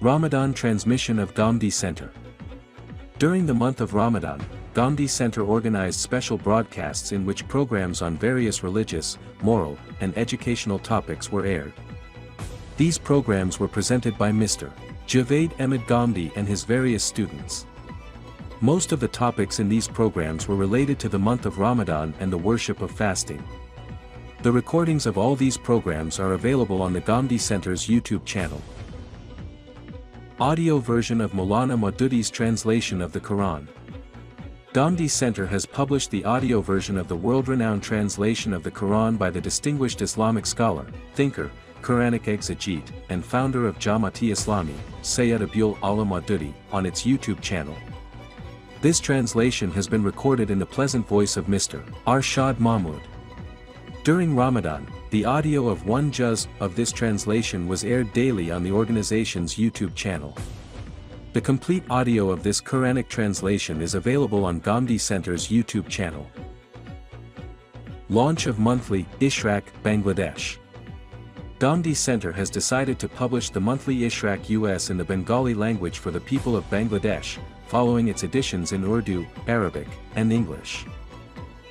Ramadan transmission of Gandhi Center. During the month of Ramadan, Gandhi Center organized special broadcasts in which programs on various religious, moral, and educational topics were aired. These programs were presented by Mr. Javed Ahmed Gandhi and his various students. Most of the topics in these programs were related to the month of Ramadan and the worship of fasting. The recordings of all these programs are available on the Gandhi Center's YouTube channel. Audio version of Maulana Maududi's translation of the Quran. Gandhi Center has published the audio version of the world-renowned translation of the Quran by the distinguished Islamic scholar, thinker, Quranic exegete, and founder of Jamaat-e-Islami, Sayyid Abul A'la Maududi, on its YouTube channel. This translation has been recorded in the pleasant voice of Mr. Arshad Mahmood. During Ramadan, the audio of one juz of this translation was aired daily on the organization's YouTube channel. The complete audio of this Quranic translation is available on Gandhi Center's YouTube channel. Launch of monthly Ishraq Bangladesh. Gandhi Center has decided to publish the monthly Ishraq US in the Bengali language for the people of Bangladesh, following its editions in Urdu, Arabic, and English.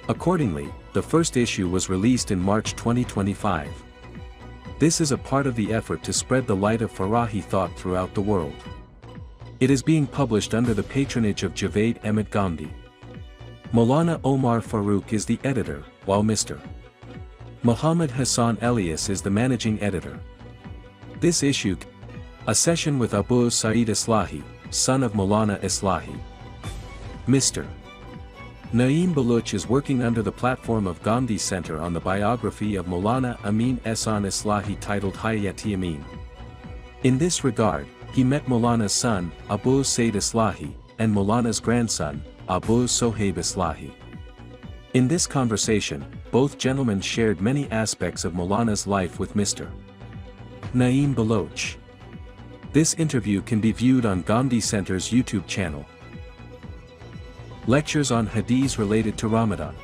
Accordingly, the first issue was released in March 2025. This is a part of the effort to spread the light of Farahi thought throughout the world. It is being published under the patronage of Javed Ahmed Gandhi. Maulana Omar Farooq is the editor, while Mr. Muhammad Hassan Elias is the managing editor. This issue, a session with Abu Sa'id Islahi, son of Maulana Islahi. Mr. Naeem Baluch is working under the platform of Gandhi Center on the biography of Maulana Amin Ehsan Islahi titled Hayat-e Amin. In this regard, he met Maulana's son, Abu Said Islahi, and Maulana's grandson, Abu Sohaib Islahi. In this conversation, both gentlemen shared many aspects of Maulana's life with Mr. Naeem Baloch. This interview can be viewed on Gandhi Center's YouTube channel. Lectures on Hadiths related to Ramadan.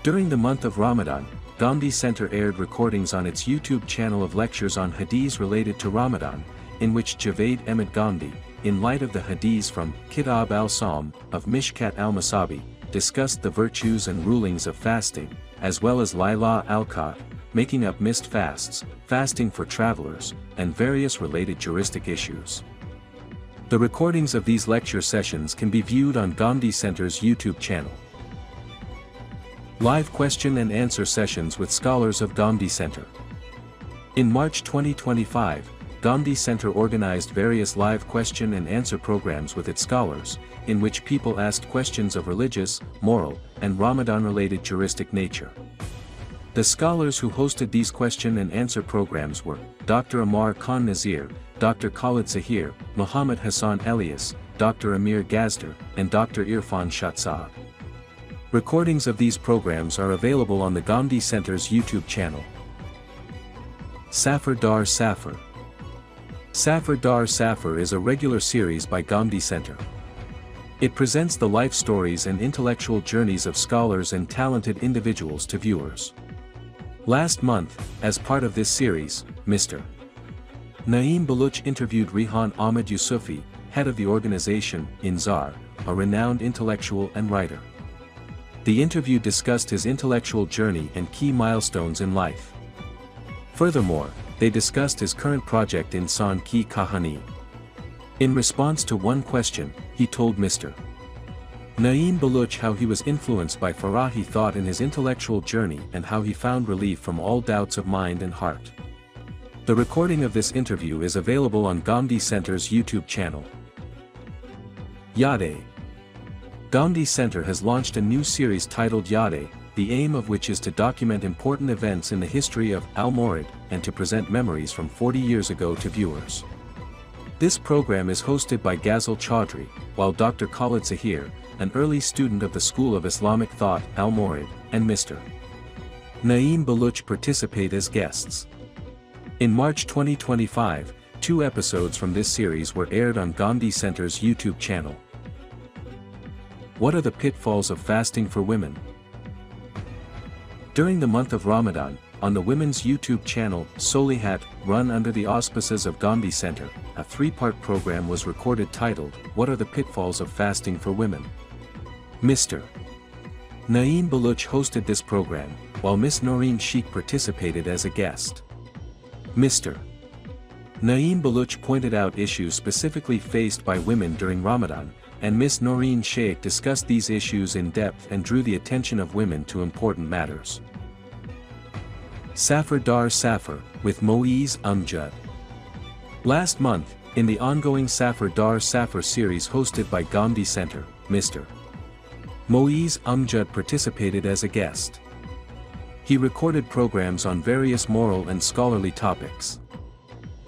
During the month of Ramadan, Gandhi Center aired recordings on its YouTube channel of lectures on Hadiths related to Ramadan, in which Javed Ahmed Gandhi, in light of the Hadiths from Kitab al-Sawm of Mishkat al-Masabi, discussed the virtues and rulings of fasting, as well as Layla al-Qadr, making up missed fasts, fasting for travelers, and various related juristic issues. The recordings of these lecture sessions can be viewed on Gandhi Center's YouTube channel. Live question and answer sessions with scholars of Gandhi Center. In March 2025, Gandhi Center organized various live question and answer programs with its scholars, in which people asked questions of religious, moral, and Ramadan-related juristic nature. The scholars who hosted these question and answer programs were Dr. Amar Khan Nazir, Dr. Khalid Zahir, Muhammad Hassan Elias, Dr. Amir Gazdar, and Dr. Irfan Shatzab. Recordings of these programs are available on the Gandhi Center's YouTube channel. Safar Dar Safar. Safar Dar Safar is a regular series by Gandhi Center. It presents the life stories and intellectual journeys of scholars and talented individuals to viewers. Last month, as part of this series, Mr. Naeem Baluch interviewed Rehan Ahmed Yusufi, head of the organization, Inzar, a renowned intellectual and writer. The interview discussed his intellectual journey and key milestones in life. Furthermore, they discussed his current project Insan Ki Kahani. In response to one question, he told Mr. Naeem Baluch how he was influenced by Farahi thought in his intellectual journey and how he found relief from all doubts of mind and heart. The recording of this interview is available on Gandhi Center's YouTube channel. Yade. Gandhi Center has launched a new series titled Yade, the aim of which is to document important events in the history of Al-Morid and to present memories from 40 years ago to viewers. This program is hosted by Ghazal Chaudhry, while Dr. Khalid Zahir, an early student of the School of Islamic Thought, Al-Morid, and Mr. Naeem Baluch participate as guests. In March 2025, 2 episodes from this series were aired on Gandhi Center's YouTube channel. What are the pitfalls of fasting for women? During the month of Ramadan, on the women's YouTube channel, Solihat, run under the auspices of Gandhi Center, a 3-part program was recorded titled, What Are the Pitfalls of Fasting for Women? Mr. Naeem Baluch hosted this program, while Miss Noreen Sheikh participated as a guest. Mr. Naeem Baluch pointed out issues specifically faced by women during Ramadan, and Miss Noreen Sheikh discussed these issues in depth and drew the attention of women to important matters. Safar Dar Safar, with Moeez Amjad. Last month, in the ongoing Safar Dar Safar series hosted by Gandhi Center, Mr. Moeez Amjad participated as a guest. He recorded programs on various moral and scholarly topics.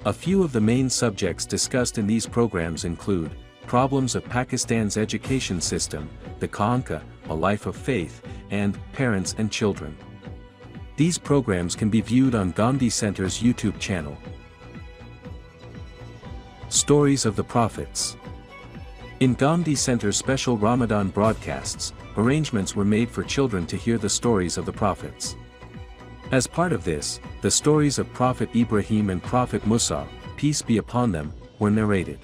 A few of the main subjects discussed in these programs include problems of Pakistan's education system, the Khanka, a life of faith, and parents and children. These programs can be viewed on Gandhi Center's YouTube channel. Stories of the Prophets. In Gandhi Center's special Ramadan broadcasts, arrangements were made for children to hear the stories of the prophets. As part of this, the stories of Prophet Ibrahim and Prophet Musa, peace be upon them, were narrated.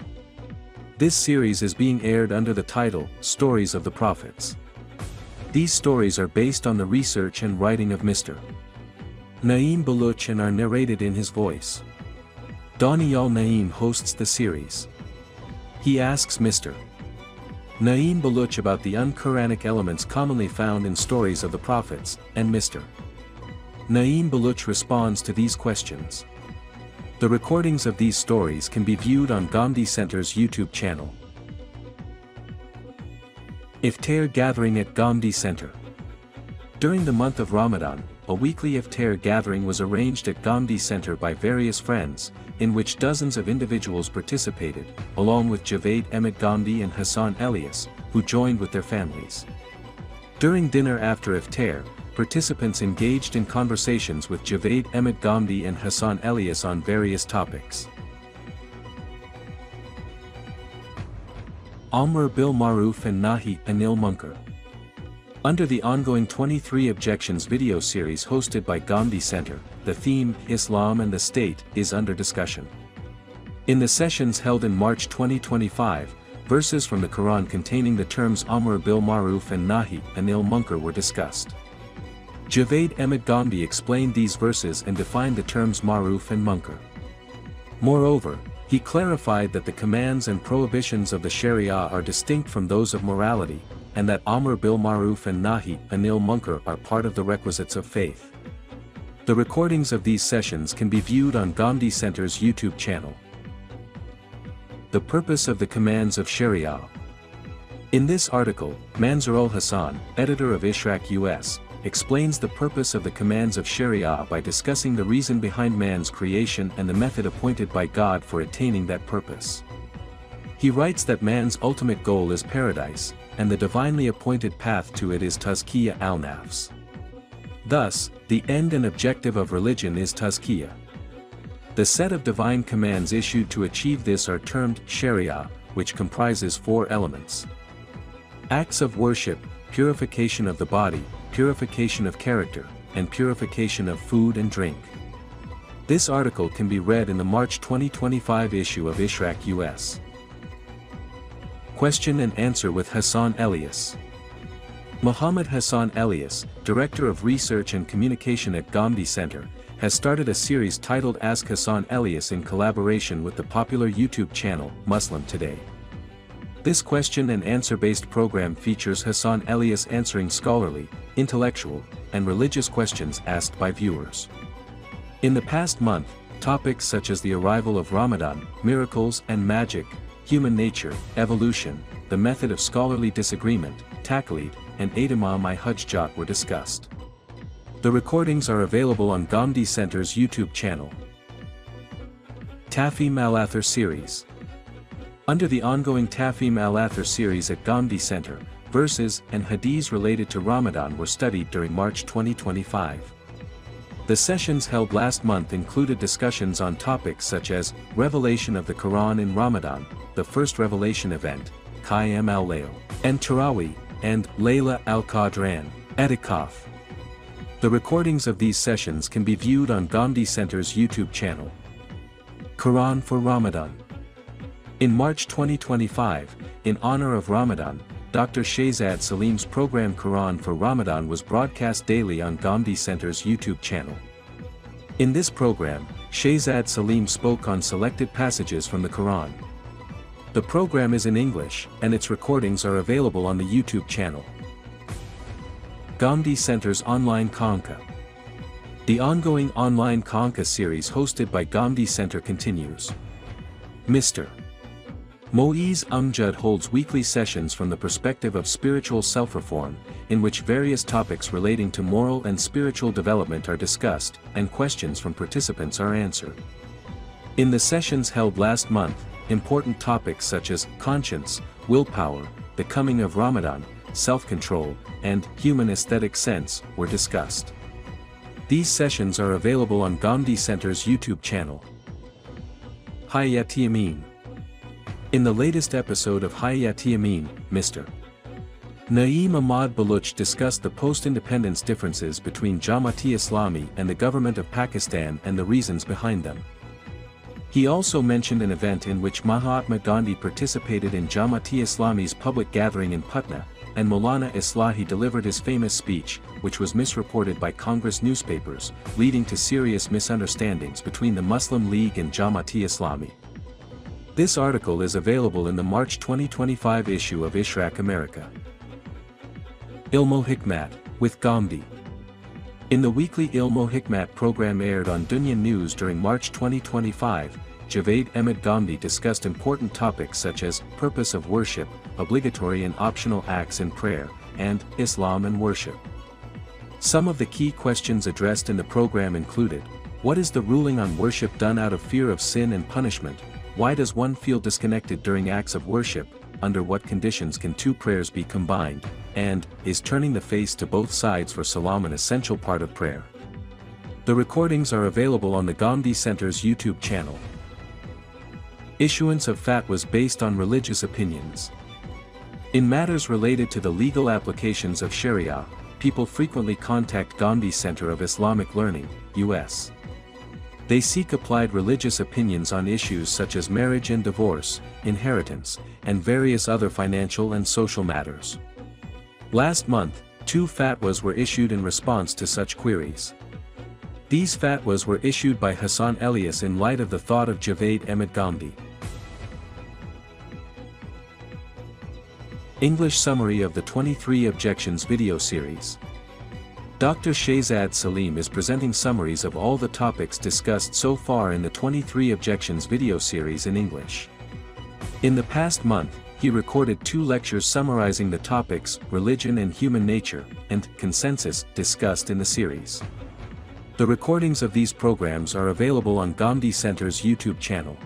This series is being aired under the title, Stories of the Prophets. These stories are based on the research and writing of Mr. Naeem Baluch and are narrated in his voice. Daniel Naeem hosts the series. He asks Mr. Naeem Baluch about the un-Quranic elements commonly found in stories of the prophets, and Mr. Naeem Baluch responds to these questions. The recordings of these stories can be viewed on Gandhi Center's YouTube channel. Iftar Gathering at Gandhi Center. During the month of Ramadan, a weekly iftar gathering was arranged at Gandhi Center by various friends, in which dozens of individuals participated, along with Javed Ahmed Gandhi and Hassan Elias, who joined with their families. During dinner after iftar, participants engaged in conversations with Javed Ahmed Gandhi and Hassan Elias on various topics. Amr bil Maruf and Nahi Anil Munkar. Under the ongoing 23 Objections video series hosted by Gandhi Center, the theme, Islam and the State, is under discussion. In the sessions held in March 2025, verses from the Quran containing the terms Amr bil Maruf and Nahi Anil Munkar were discussed. Javed Ahmed Gandhi explained these verses and defined the terms Maruf and Munkar. Moreover, he clarified that the commands and prohibitions of the Sharia are distinct from those of morality, and that Amr bil Maruf and Nahi Anil Munkar are part of the requisites of faith. The recordings of these sessions can be viewed on Gandhi Center's YouTube channel. The purpose of the commands of Sharia. In this article, Manzoor Hassan, editor of Ishraq US, explains the purpose of the commands of Sharia by discussing the reason behind man's creation and the method appointed by God for attaining that purpose. He writes that man's ultimate goal is paradise, and the divinely appointed path to it is Tazkiyah al-Nafs. Thus, the end and objective of religion is Tazkiyah. The set of divine commands issued to achieve this are termed Sharia, which comprises 4 elements. Acts of worship, purification of the body, purification of character, and purification of food and drink. This article can be read in the March 2025 issue of Ishraq US. Question and answer with Hassan Elias. Muhammad Hassan Elias, Director of Research and Communication at Gandhi Center, has started a series titled Ask Hassan Elias in collaboration with the popular YouTube channel, Muslim Today. This question and answer-based program features Hassan Elias answering scholarly, intellectual, and religious questions asked by viewers. In the past month, topics such as the arrival of Ramadan, miracles and magic, human nature, evolution, the method of scholarly disagreement, taqlid, and Adamah-i-Hujjat were discussed. The recordings are available on Gandhi Center's YouTube channel. Tafhim al-Athar series. Under the ongoing Tafhim al-Athar series at Gandhi Center, verses and hadiths related to Ramadan were studied during March 2025. The sessions held last month included discussions on topics such as revelation of the Quran in Ramadan, the first revelation event, Qiyam al-Layl, and Taraweeh, and Layla al-Qadran, Etikaf. The recordings of these sessions can be viewed on Gandhi Center's YouTube channel. Quran for Ramadan. In March 2025, in honor of Ramadan, Dr. Shehzad Salim's program Quran for Ramadan was broadcast daily on Gandhi Center's YouTube channel. In this program, Shehzad Salim spoke on selected passages from the Quran. The program is in English, and its recordings are available on the YouTube channel. Gandhi Center's Online Conca. The ongoing online Conca series hosted by Gandhi Center continues. Mr. Moeez Amjad holds weekly sessions from the perspective of spiritual self-reform, in which various topics relating to moral and spiritual development are discussed, and questions from participants are answered. In the sessions held last month, important topics such as conscience, willpower, the coming of Ramadan, self-control, and human aesthetic sense were discussed. These sessions are available on Gandhi Center's YouTube channel. Hayat Yamin. In the latest episode of Hayat Yamin, Mr. Naeem Ahmad Baluch discussed the post-independence differences between Jamaat-e-Islami and the government of Pakistan and the reasons behind them. He also mentioned an event in which Mahatma Gandhi participated in Jamaat-e-Islami's public gathering in Patna, and Maulana Islahi delivered his famous speech, which was misreported by Congress newspapers, leading to serious misunderstandings between the Muslim League and Jamaat-e-Islami. This article is available in the March 2025 issue of Ishraq America. Ilmo Hikmat, with Gandhi. In the weekly Ilmo Hikmat program aired on Dunya News during March 2025, Javed Ahmed Gandhi discussed important topics such as purpose of worship, obligatory and optional acts in prayer, and Islam and worship. Some of the key questions addressed in the program included: what is the ruling on worship done out of fear of sin and punishment? Why does one feel disconnected during acts of worship? Under what conditions can two prayers be combined? And, is turning the face to both sides for salam an essential part of prayer? The recordings are available on the Gandhi Center's YouTube channel. Issuance of fatwas based on religious opinions. In matters related to the legal applications of Sharia, people frequently contact Gandhi Center of Islamic Learning, U.S. They seek applied religious opinions on issues such as marriage and divorce, inheritance, and various other financial and social matters. Last month, 2 fatwas were issued in response to such queries. These fatwas were issued by Hassan Elias in light of the thought of Javed Ahmed Gandhi. English summary of the 23 Objections video series. Dr. Shehzad Salim is presenting summaries of all the topics discussed so far in the 23 Objections video series in English. In the past month, he recorded 2 lectures summarizing the topics religion and human nature, and consensus discussed in the series. The recordings of these programs are available on Gandhi Center's YouTube channel.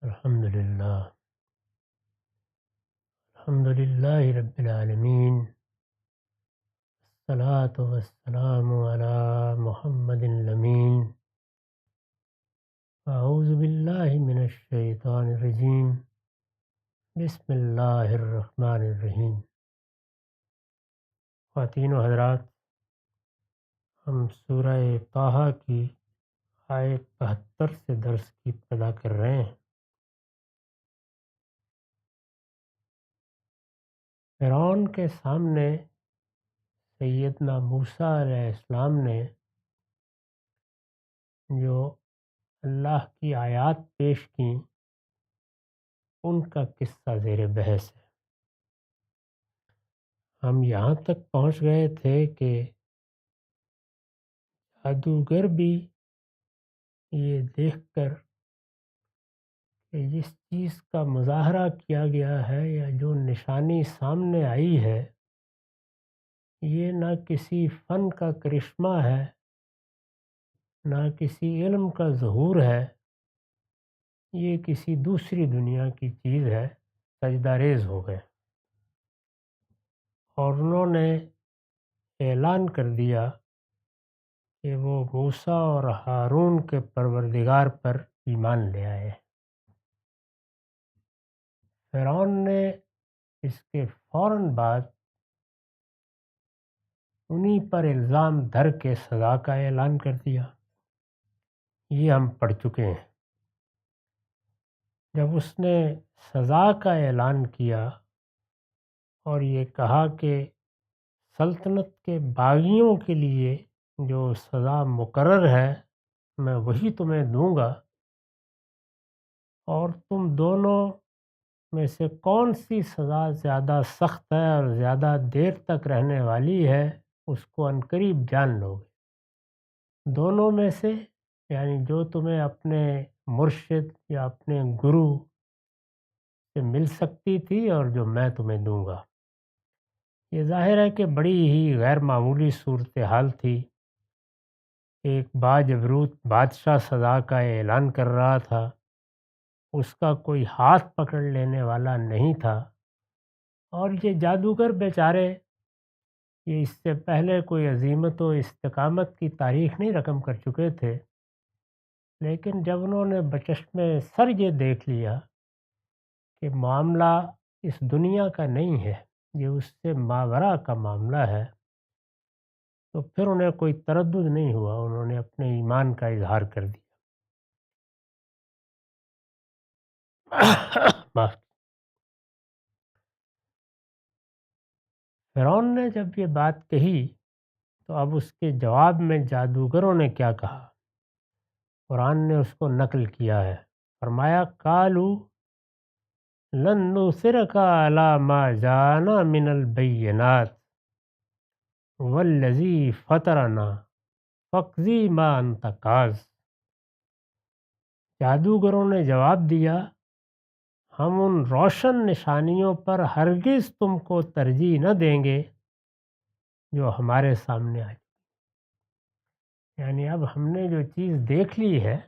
الحمد للہ الحمد للہ رب العالمین، الصلاۃ والسلام علی محمد الامین، اعوذ باللہ من الشیطان الرجیم، بسم اللہ الرحمن الرحیم۔ خواتین و حضرات، ہم سورہ طٰہٰ کی آیت 73 سے درس کی ابتدا کر رہے ہیں۔ فرعون کے سامنے سیدنا موسیٰ علیہ السلام نے جو اللہ کی آیات پیش کیں، ان کا قصہ زیر بحث ہے۔ ہم یہاں تک پہنچ گئے تھے کہ جادوگر بھی یہ دیکھ کر کہ جس چیز کا مظاہرہ کیا گیا ہے یا جو نشانی سامنے آئی ہے، یہ نہ کسی فن کا کرشمہ ہے، نہ کسی علم کا ظہور ہے، یہ کسی دوسری دنیا کی چیز ہے، سجدہ ریز ہو گئے اور انہوں نے اعلان کر دیا کہ وہ موسیٰ اور ہارون کے پروردگار پر ایمان لے آئے۔ فرعون نے اس کے فوراً بعد انہی پر الزام دھر کے سزا کا اعلان کر دیا۔ یہ ہم پڑھ چکے ہیں۔ جب اس نے سزا کا اعلان کیا اور یہ کہا کہ سلطنت کے باغیوں کے لیے جو سزا مقرر ہے میں وہی تمہیں دوں گا، اور تم دونوں میں سے کون سی سزا زیادہ سخت ہے اور زیادہ دیر تک رہنے والی ہے، اس کو عنقریب جان لو گے۔ دونوں میں سے، یعنی جو تمہیں اپنے مرشد یا اپنے گرو سے مل سکتی تھی اور جو میں تمہیں دوں گا۔ یہ ظاہر ہے کہ بڑی ہی غیر معمولی صورتحال تھی۔ ایک باجبروت بادشاہ سزا کا اعلان کر رہا تھا، اس کا کوئی ہاتھ پکڑ لینے والا نہیں تھا، اور یہ جادوگر بیچارے یہ اس سے پہلے کوئی عزیمت و استقامت کی تاریخ نہیں رقم کر چکے تھے، لیکن جب انہوں نے بچشمِ سر یہ دیکھ لیا کہ معاملہ اس دنیا کا نہیں ہے، یہ اس سے ماوراء کا معاملہ ہے، تو پھر انہیں کوئی تردد نہیں ہوا، انہوں نے اپنے ایمان کا اظہار کر دیا۔ معاف۔ فرعون نے جب یہ بات کہی تو اب اس کے جواب میں جادوگروں نے کیا کہا، قرآن نے اس کو نقل کیا ہے۔ فرمایا قالوا لن نؤثرک علی ما جاءنا من البینات والذی فطرنا فاقضی ما انت قاض۔ جادوگروں نے جواب دیا، ہم ان روشن نشانیوں پر ہرگز تم کو ترجیح نہ دیں گے جو ہمارے سامنے آئی۔ یعنی اب ہم نے جو چیز دیکھ لی ہے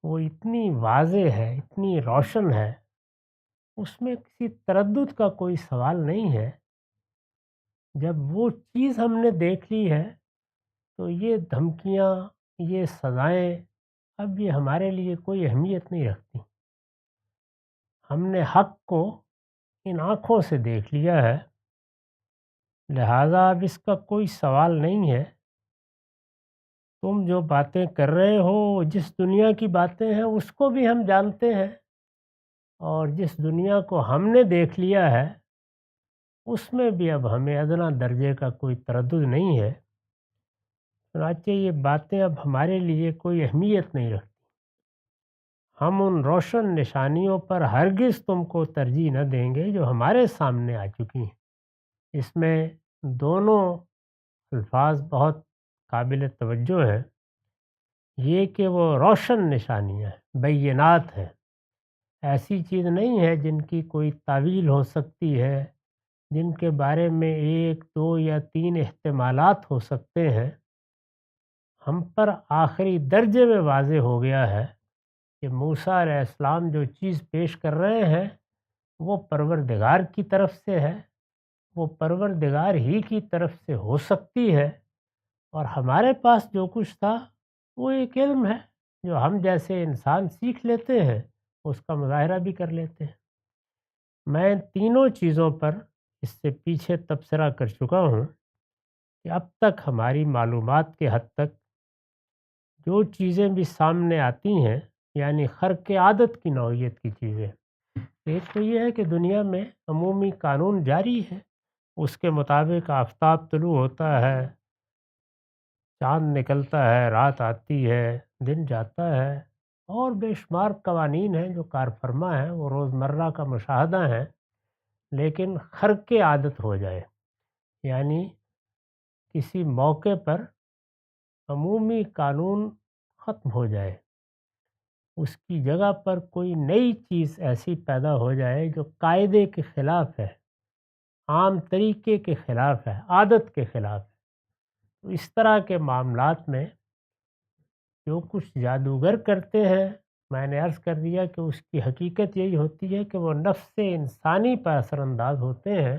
وہ اتنی واضح ہے، اتنی روشن ہے، اس میں کسی تردد کا کوئی سوال نہیں ہے۔ جب وہ چیز ہم نے دیکھ لی ہے تو یہ دھمکیاں، یہ سزائیں اب یہ ہمارے لیے کوئی اہمیت نہیں رکھتی۔ ہم نے حق کو ان آنکھوں سے دیکھ لیا ہے، لہٰذا اب اس کا کوئی سوال نہیں ہے۔ تم جو باتیں کر رہے ہو، جس دنیا کی باتیں ہیں اس کو بھی ہم جانتے ہیں، اور جس دنیا کو ہم نے دیکھ لیا ہے اس میں بھی اب ہمیں ادنیٰ درجے کا کوئی تردد نہیں ہے۔ چنانچہ یہ باتیں اب ہمارے لیے کوئی اہمیت نہیں رکھتی۔ ہم ان روشن نشانیوں پر ہرگز تم کو ترجیح نہ دیں گے جو ہمارے سامنے آ چکی ہیں۔ اس میں دونوں الفاظ بہت قابل توجہ ہیں۔ یہ کہ وہ روشن نشانیاں ہیں، بینات ہیں، ایسی چیز نہیں ہے جن کی کوئی تعویل ہو سکتی ہے، جن کے بارے میں 1، 2 یا 3 احتمالات ہو سکتے ہیں۔ ہم پر آخری درجے میں واضح ہو گیا ہے کہ موسیٰ علیہ السلام جو چیز پیش کر رہے ہیں وہ پروردگار کی طرف سے ہے، وہ پروردگار ہی کی طرف سے ہو سکتی ہے، اور ہمارے پاس جو کچھ تھا وہ ایک علم ہے جو ہم جیسے انسان سیکھ لیتے ہیں، اس کا مظاہرہ بھی کر لیتے ہیں۔ میں تینوں چیزوں پر اس سے پیچھے تبصرہ کر چکا ہوں کہ اب تک ہماری معلومات کے حد تک جو چیزیں بھی سامنے آتی ہیں، یعنی خرق عادت کی نوعیت کی چیزیں، ایک تو یہ ہے کہ دنیا میں عمومی قانون جاری ہے، اس کے مطابق آفتاب طلوع ہوتا ہے، چاند نکلتا ہے، رات آتی ہے، دن جاتا ہے، اور بے شمار قوانین ہیں جو کار فرما ہیں، وہ روزمرہ کا مشاہدہ ہیں، لیکن خرق عادت ہو جائے، یعنی کسی موقع پر عمومی قانون ختم ہو جائے، اس کی جگہ پر کوئی نئی چیز ایسی پیدا ہو جائے جو قاعدے کے خلاف ہے، عام طریقے کے خلاف ہے، عادت کے خلاف ہے، تو اس طرح کے معاملات میں جو کچھ جادوگر کرتے ہیں، میں نے عرض کر دیا کہ اس کی حقیقت یہی ہوتی ہے کہ وہ نفس انسانی پر اثر انداز ہوتے ہیں،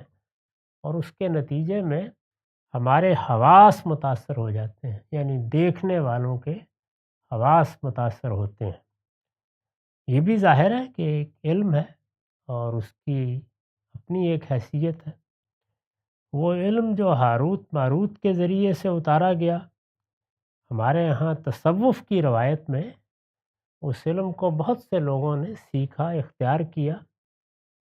اور اس کے نتیجے میں ہمارے حواس متاثر ہو جاتے ہیں، یعنی دیکھنے والوں کے حواس متاثر ہوتے ہیں۔ یہ بھی ظاہر ہے کہ ایک علم ہے اور اس کی اپنی ایک حیثیت ہے۔ وہ علم جو ہاروت ماروت کے ذریعے سے اتارا گیا، ہمارے ہاں تصوف کی روایت میں اس علم کو بہت سے لوگوں نے سیکھا، اختیار کیا،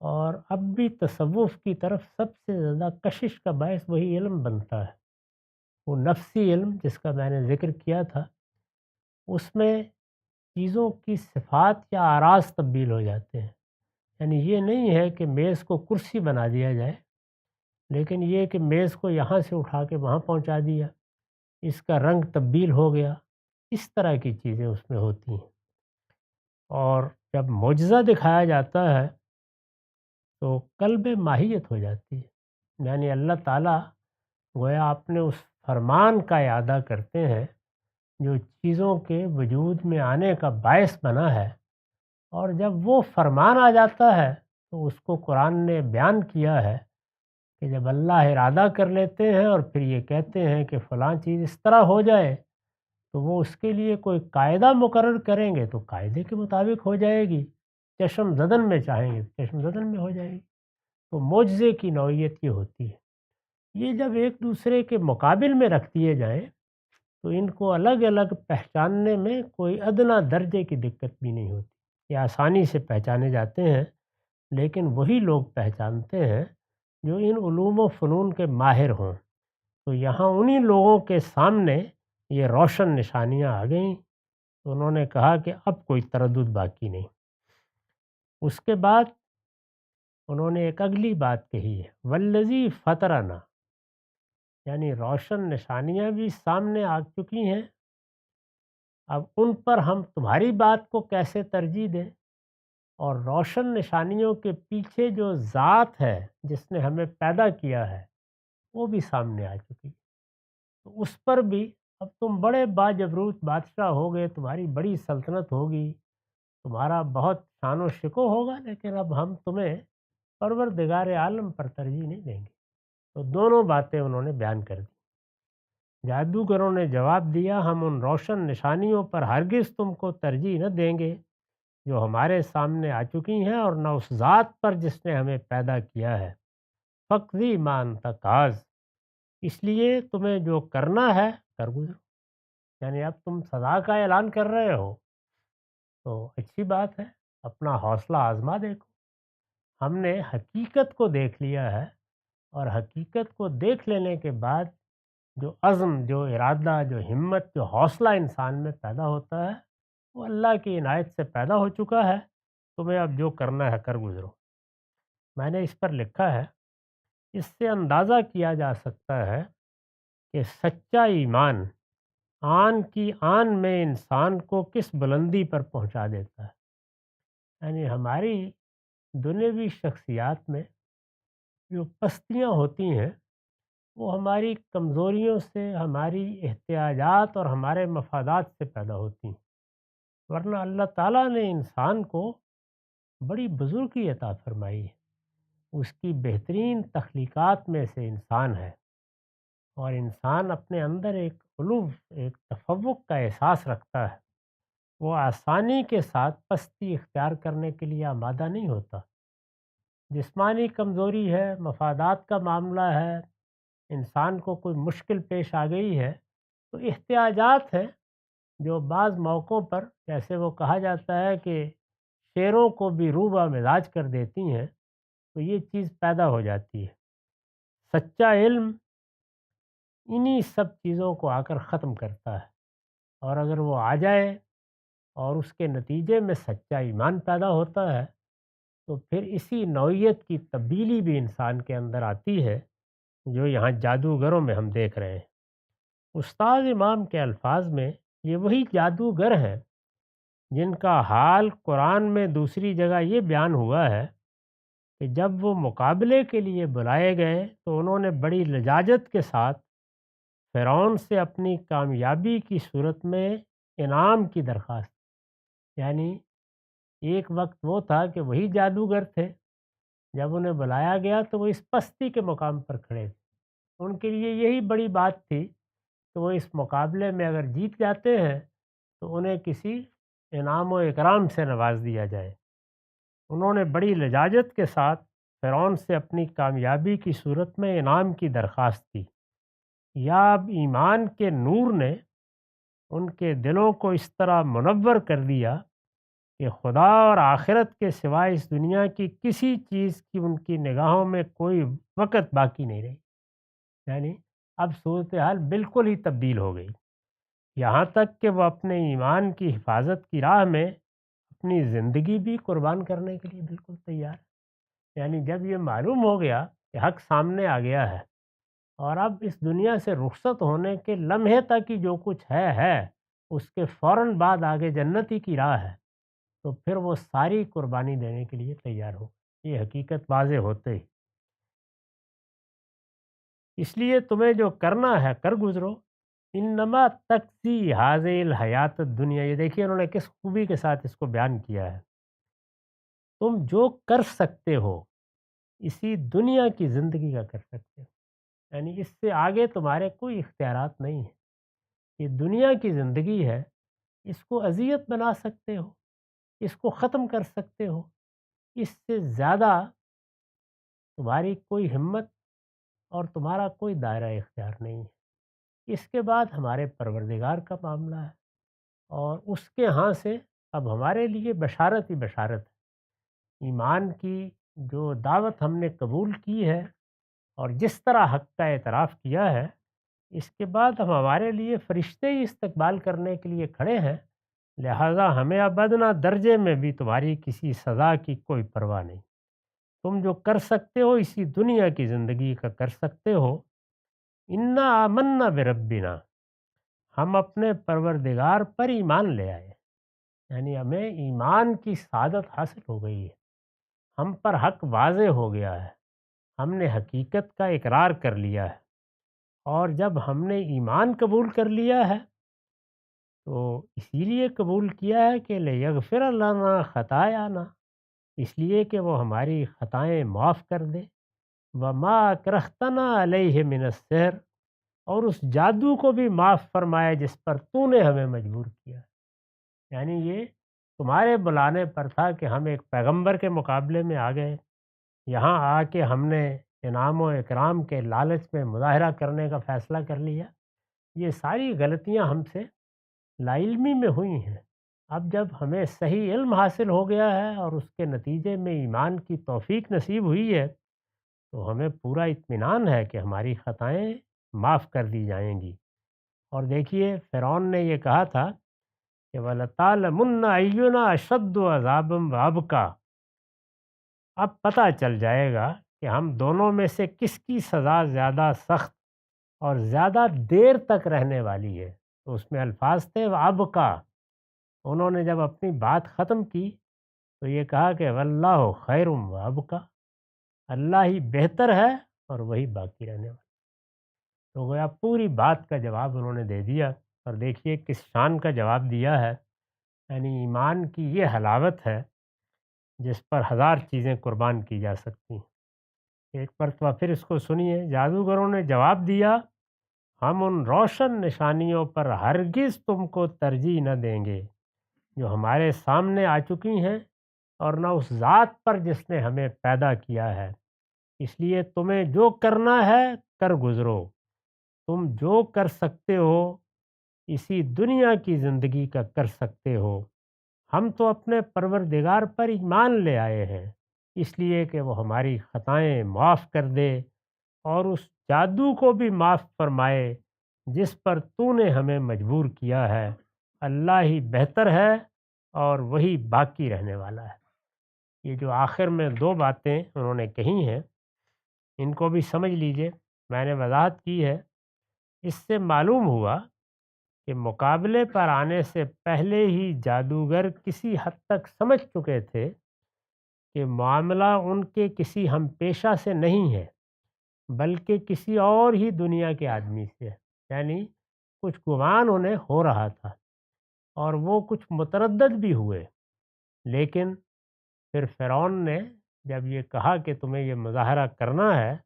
اور اب بھی تصوف کی طرف سب سے زیادہ کشش کا باعث وہی علم بنتا ہے۔ وہ نفسی علم جس کا میں نے ذکر کیا تھا، اس میں چیزوں کی صفات یا اعراض تبدیل ہو جاتے ہیں، یعنی یہ نہیں ہے کہ میز کو کرسی بنا دیا جائے، لیکن یہ کہ میز کو یہاں سے اٹھا کے وہاں پہنچا دیا، اس کا رنگ تبدیل ہو گیا، اس طرح کی چیزیں اس میں ہوتی ہیں۔ اور جب معجزہ دکھایا جاتا ہے تو قلب ماہیت ہو جاتی ہے، یعنی اللہ تعالیٰ گویا اپنے اس فرمان کا اعادہ کرتے ہیں جو چیزوں کے وجود میں آنے کا باعث بنا ہے، اور جب وہ فرمان آ جاتا ہے تو اس کو قرآن نے بیان کیا ہے کہ جب اللہ ارادہ کر لیتے ہیں اور پھر یہ کہتے ہیں کہ فلاں چیز اس طرح ہو جائے، تو وہ اس کے لیے کوئی قاعدہ مقرر کریں گے تو قاعدے کے مطابق ہو جائے گی، چشم زدن میں چاہیں گے تو چشم زدن میں ہو جائے گی۔ تو معجزے کی نوعیت یہ ہوتی ہے۔ یہ جب ایک دوسرے کے مقابل میں رکھ دیے جائیں تو ان کو الگ الگ پہچاننے میں کوئی ادنا درجے کی دقت بھی نہیں ہوتی، یہ آسانی سے پہچانے جاتے ہیں، لیکن وہی لوگ پہچانتے ہیں جو ان علوم و فنون کے ماہر ہوں۔ تو یہاں انہی لوگوں کے سامنے یہ روشن نشانیاں آ گئیں، تو انہوں نے کہا کہ اب کوئی تردد باقی نہیں۔ اس کے بعد انہوں نے ایک اگلی بات کہی ہے، والذی فطرنا، یعنی روشن نشانیاں بھی سامنے آ چکی ہیں، اب ان پر ہم تمہاری بات کو کیسے ترجیح دیں، اور روشن نشانیوں کے پیچھے جو ذات ہے جس نے ہمیں پیدا کیا ہے وہ بھی سامنے آ چکی، تو اس پر بھی اب تم بڑے باجبروت بادشاہ ہوگے، تمہاری بڑی سلطنت ہوگی، تمہارا بہت شان و شکو ہوگا، لیکن اب ہم تمہیں پروردگار عالم پر ترجیح نہیں دیں گے۔ تو دونوں باتیں انہوں نے بیان کر دی۔ جادوگروں نے جواب دیا، ہم ان روشن نشانیوں پر ہرگز تم کو ترجیح نہ دیں گے جو ہمارے سامنے آ چکی ہیں، اور نہ اس ذات پر جس نے ہمیں پیدا کیا ہے۔ فقضی ما انت قاض، اس لیے تمہیں جو کرنا ہے کر گزرو، یعنی اب تم سزا کا اعلان کر رہے ہو تو اچھی بات ہے، اپنا حوصلہ آزما دیکھو۔ ہم نے حقیقت کو دیکھ لیا ہے، اور حقیقت کو دیکھ لینے کے بعد جو عزم، جو ارادہ، جو ہمت، جو حوصلہ انسان میں پیدا ہوتا ہے وہ اللہ کی عنایت سے پیدا ہو چکا ہے، تمہیں اب جو کرنا ہے کر گزرو۔ میں نے اس پر لکھا ہے، اس سے اندازہ کیا جا سکتا ہے کہ سچا ایمان آن کی آن میں انسان کو کس بلندی پر پہنچا دیتا ہے، یعنی ہماری دنیاوی شخصیات میں جو پستیاں ہوتی ہیں وہ ہماری کمزوریوں سے، ہماری احتیاجات اور ہمارے مفادات سے پیدا ہوتی ہیں۔ ورنہ اللہ تعالیٰ نے انسان کو بڑی بزرگی عطا فرمائی ہے، اس کی بہترین تخلیقات میں سے انسان ہے، اور انسان اپنے اندر ایک علو، ایک تفوق کا احساس رکھتا ہے، وہ آسانی کے ساتھ پستی اختیار کرنے کے لیے آمادہ نہیں ہوتا۔ جسمانی کمزوری ہے، مفادات کا معاملہ ہے، انسان کو کوئی مشکل پیش آ گئی ہے، تو احتیاجات ہیں جو بعض موقعوں پر، جیسے وہ کہا جاتا ہے کہ شیروں کو بھی روبہ مزاج کر دیتی ہیں، تو یہ چیز پیدا ہو جاتی ہے۔ سچا علم انہی سب چیزوں کو آ کر ختم کرتا ہے، اور اگر وہ آ جائے اور اس کے نتیجے میں سچا ایمان پیدا ہوتا ہے، تو پھر اسی نوعیت کی تبدیلی بھی انسان کے اندر آتی ہے جو یہاں جادوگروں میں ہم دیکھ رہے ہیں۔ استاد امام کے الفاظ میں یہ وہی جادوگر ہیں جن کا حال قرآن میں دوسری جگہ یہ بیان ہوا ہے کہ جب وہ مقابلے کے لیے بلائے گئے تو انہوں نے بڑی لجاجت کے ساتھ فرعون سے اپنی کامیابی کی صورت میں انعام کی درخواست، یعنی ایک وقت وہ تھا کہ وہی جادوگر تھے، جب انہیں بلایا گیا تو وہ اس پستی کے مقام پر کھڑے تھے، ان کے لیے یہی بڑی بات تھی کہ وہ اس مقابلے میں اگر جیت جاتے ہیں تو انہیں کسی انعام و اکرام سے نواز دیا جائے۔ انہوں نے بڑی لجاجت کے ساتھ فرعون سے اپنی کامیابی کی صورت میں انعام کی درخواست کی۔ یا اب ایمان کے نور نے ان کے دلوں کو اس طرح منور کر دیا کہ خدا اور آخرت کے سوائے اس دنیا کی کسی چیز کی ان کی نگاہوں میں کوئی وقت باقی نہیں رہی، یعنی اب صورتحال بالکل ہی تبدیل ہو گئی، یہاں تک کہ وہ اپنے ایمان کی حفاظت کی راہ میں اپنی زندگی بھی قربان کرنے کے لیے بالکل تیار ہے۔ یعنی جب یہ معلوم ہو گیا کہ حق سامنے آ گیا ہے اور اب اس دنیا سے رخصت ہونے کے لمحے تک ہی جو کچھ ہے اس کے فوراً بعد آگے جنتی کی راہ ہے، تو پھر وہ ساری قربانی دینے کے لیے تیار ہو۔ یہ حقیقت واضح ہوتے ہی، اس لیے تمہیں جو کرنا ہے کر گزرو، انما تقضی حاضر الحیات الدنیا، یہ دیکھیے انہوں نے کس خوبی کے ساتھ اس کو بیان کیا ہے۔ تم جو کر سکتے ہو اسی دنیا کی زندگی کا کر سکتے ہو، یعنی اس سے آگے تمہارے کوئی اختیارات نہیں ہیں۔ یہ دنیا کی زندگی ہے، اس کو اذیت بنا سکتے ہو، اس کو ختم کر سکتے ہو، اس سے زیادہ تمہاری کوئی ہمت اور تمہارا کوئی دائرہ اختیار نہیں ہے۔ اس کے بعد ہمارے پروردگار کا معاملہ ہے، اور اس کے ہاں سے اب ہمارے لیے بشارت ہی بشارت ہے۔ ایمان کی جو دعوت ہم نے قبول کی ہے اور جس طرح حق کا اعتراف کیا ہے، اس کے بعد اب ہمارے لیے فرشتے ہی استقبال کرنے کے لیے کھڑے ہیں، لہٰذا ہمیں اب ادنیٰ درجے میں بھی تمہاری کسی سزا کی کوئی پرواہ نہیں۔ تم جو کر سکتے ہو اسی دنیا کی زندگی کا کر سکتے ہو۔ انا آمنا بربنا، ہم اپنے پروردگار پر ایمان لے آئے، یعنی ہمیں ایمان کی سعادت حاصل ہو گئی ہے، ہم پر حق واضح ہو گیا ہے، ہم نے حقیقت کا اقرار کر لیا ہے، اور جب ہم نے ایمان قبول کر لیا ہے تو اسی لیے قبول کیا ہے کہ لیغفر لنا خطایانا، اس لیے کہ وہ ہماری خطائیں معاف کر دے، وما اکرہتنا علیہ من السحر، اور اس جادو کو بھی معاف فرمائے جس پر تو نے ہمیں مجبور کیا۔ یعنی یہ تمہارے بلانے پر تھا کہ ہم ایک پیغمبر کے مقابلے میں آ گئے، یہاں آ کے ہم نے انعام و اکرام کے لالچ میں مظاہرہ کرنے کا فیصلہ کر لیا۔ یہ ساری غلطیاں ہم سے لا علمی میں ہوئی ہیں۔ اب جب ہمیں صحیح علم حاصل ہو گیا ہے اور اس کے نتیجے میں ایمان کی توفیق نصیب ہوئی ہے، تو ہمیں پورا اطمینان ہے کہ ہماری خطائیں معاف کر دی جائیں گی۔ اور دیکھیے فرعون نے یہ کہا تھا کہ وَلَتَعْلَمُنَّ أَيُّنَا أَشَدُّ عَذَابًا وَأَبْقَىٰ، اب پتہ چل جائے گا کہ ہم دونوں میں سے کس کی سزا زیادہ سخت اور زیادہ دیر تک رہنے والی ہے۔ تو اس میں الفاظ تھے وَأَبْقَىٰ، انہوں نے جب اپنی بات ختم کی تو یہ کہا کہ وَاللَّهُ خَيْرٌ وَأَبْقَىٰ، اللہ ہی بہتر ہے اور وہی باقی رہنے والا۔ تو گویا پوری بات کا جواب انہوں نے دے دیا، اور دیکھیے کس شان کا جواب دیا ہے یعنی ایمان کی یہ حلاوت ہے جس پر ہزار چیزیں قربان کی جا سکتی ہیں۔ ایک مرتبہ پھر اس کو سنیے۔ جادوگروں نے جواب دیا، ہم ان روشن نشانیوں پر ہرگز تم کو ترجیح نہ دیں گے جو ہمارے سامنے آ چکی ہیں، اور نہ اس ذات پر جس نے ہمیں پیدا کیا ہے۔ اس لیے تمہیں جو کرنا ہے کر گزرو۔ تم جو کر سکتے ہو اسی دنیا کی زندگی کا کر سکتے ہو۔ ہم تو اپنے پروردگار پر ایمان لے آئے ہیں، اس لیے کہ وہ ہماری خطائیں معاف کر دے اور اس جادو کو بھی معاف فرمائے جس پر تو نے ہمیں مجبور کیا ہے۔ اللہ ہی بہتر ہے اور وہی باقی رہنے والا ہے۔ یہ جو آخر میں دو باتیں انہوں نے کہی ہیں، ان کو بھی سمجھ لیجئے۔ میں نے وضاحت کی ہے، اس سے معلوم ہوا کہ مقابلے پر آنے سے پہلے ہی جادوگر کسی حد تک سمجھ چکے تھے کہ معاملہ ان کے کسی ہم پیشہ سے نہیں ہے بلکہ کسی اور ہی دنیا کے آدمی سے ہے۔ یعنی کچھ گمان انہیں ہو رہا تھا اور وہ کچھ متردد بھی ہوئے، لیکن پھر فرعون نے جب یہ کہا کہ تمہیں یہ مظاہرہ کرنا ہے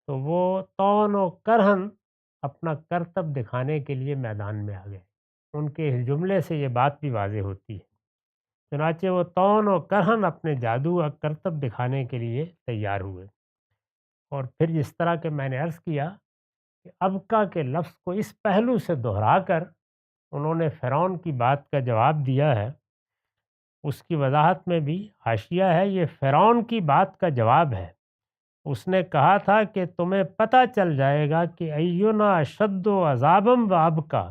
تو وہ طون و کرہن اپنا کرتب دکھانے کے لیے میدان میں آ گئے۔ ان کے اس جملے سے یہ بات بھی واضح ہوتی ہے۔ چنانچہ وہ طون و کرہن اپنے جادو اور کرتب دکھانے کے لیے تیار ہوئے، اور پھر جس طرح کہ میں نے عرض کیا کہ ابقا کے لفظ کو اس پہلو سے دہرا کر انہوں نے فرعون کی بات کا جواب دیا ہے۔ اس کی وضاحت میں بھی حاشیہ ہے، یہ فرعون کی بات کا جواب ہے۔ اس نے کہا تھا کہ تمہیں پتہ چل جائے گا کہ اینا اشد و عذابم و ابقا۔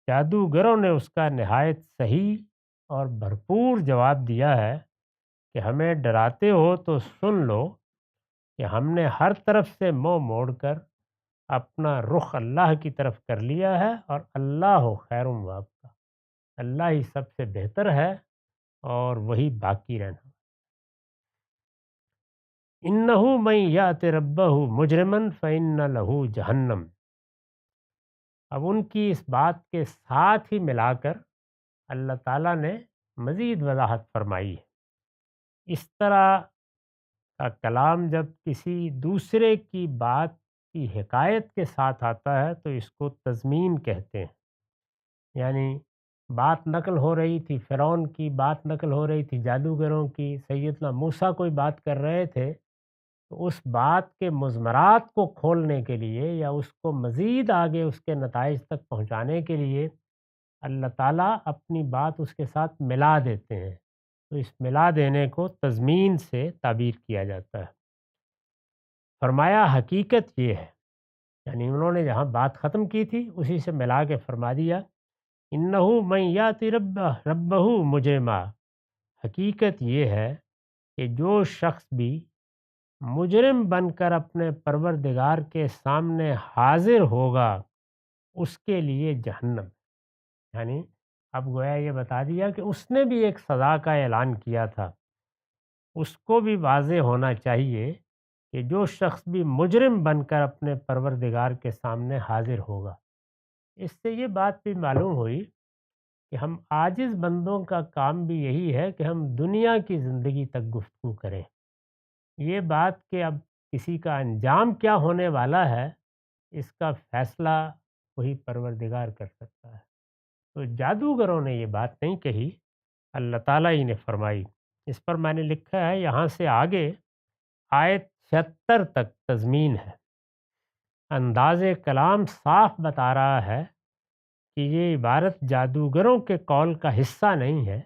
جادوگروں نے اس کا نہایت صحیح اور بھرپور جواب دیا ہے کہ ہمیں ڈراتے ہو تو سن لو کہ ہم نے ہر طرف سے منہ موڑ کر اپنا رخ اللہ کی طرف کر لیا ہے، اور اللہ خیر وابقا، اللہ ہی سب سے بہتر ہے اور وہی باقی رہنا۔ انہو من یات ربہ مجرمن فإن لہ جہنم۔ اب ان کی اس بات کے ساتھ ہی ملا کر اللہ تعالیٰ نے مزید وضاحت فرمائی ہے۔ اس طرح کا کلام جب کسی دوسرے کی بات کی حکایت کے ساتھ آتا ہے تو اس کو تضمین کہتے ہیں۔ یعنی بات نقل ہو رہی تھی، فرعون کی بات نقل ہو رہی تھی، جادوگروں کی، سیدنا موسیٰ کوئی بات کر رہے تھے، تو اس بات کے مضمرات کو کھولنے کے لیے یا اس کو مزید آگے اس کے نتائج تک پہنچانے کے لیے اللہ تعالیٰ اپنی بات اس کے ساتھ ملا دیتے ہیں، تو اس ملا دینے کو تضمین سے تعبیر کیا جاتا ہے۔ فرمایا حقیقت یہ ہے، یعنی انہوں نے جہاں بات ختم کی تھی اسی سے ملا کے فرما دیا، انہو من یاتی ربہ مجرما۔ حقیقت یہ ہے کہ جو شخص بھی مجرم بن کر اپنے پروردگار کے سامنے حاضر ہوگا اس کے لیے جہنم۔ یعنی اب گویا یہ بتا دیا کہ اس نے بھی ایک سزا کا اعلان کیا تھا، اس کو بھی واضح ہونا چاہیے کہ جو شخص بھی مجرم بن کر اپنے پروردگار کے سامنے حاضر ہوگا۔ اس سے یہ بات بھی معلوم ہوئی کہ ہم عاجز بندوں کا کام بھی یہی ہے کہ ہم دنیا کی زندگی تک گفتگو کریں۔ یہ بات کہ اب کسی کا انجام کیا ہونے والا ہے اس کا فیصلہ وہی پروردگار کر سکتا ہے۔ تو جادوگروں نے یہ بات نہیں کہی، اللہ تعالیٰ ہی نے فرمائی۔ اس پر میں نے لکھا ہے یہاں سے آگے آیت 76 تک تضمین ہے۔ انداز کلام صاف بتا رہا ہے کہ یہ عبارت جادوگروں کے قول کا حصہ نہیں ہے،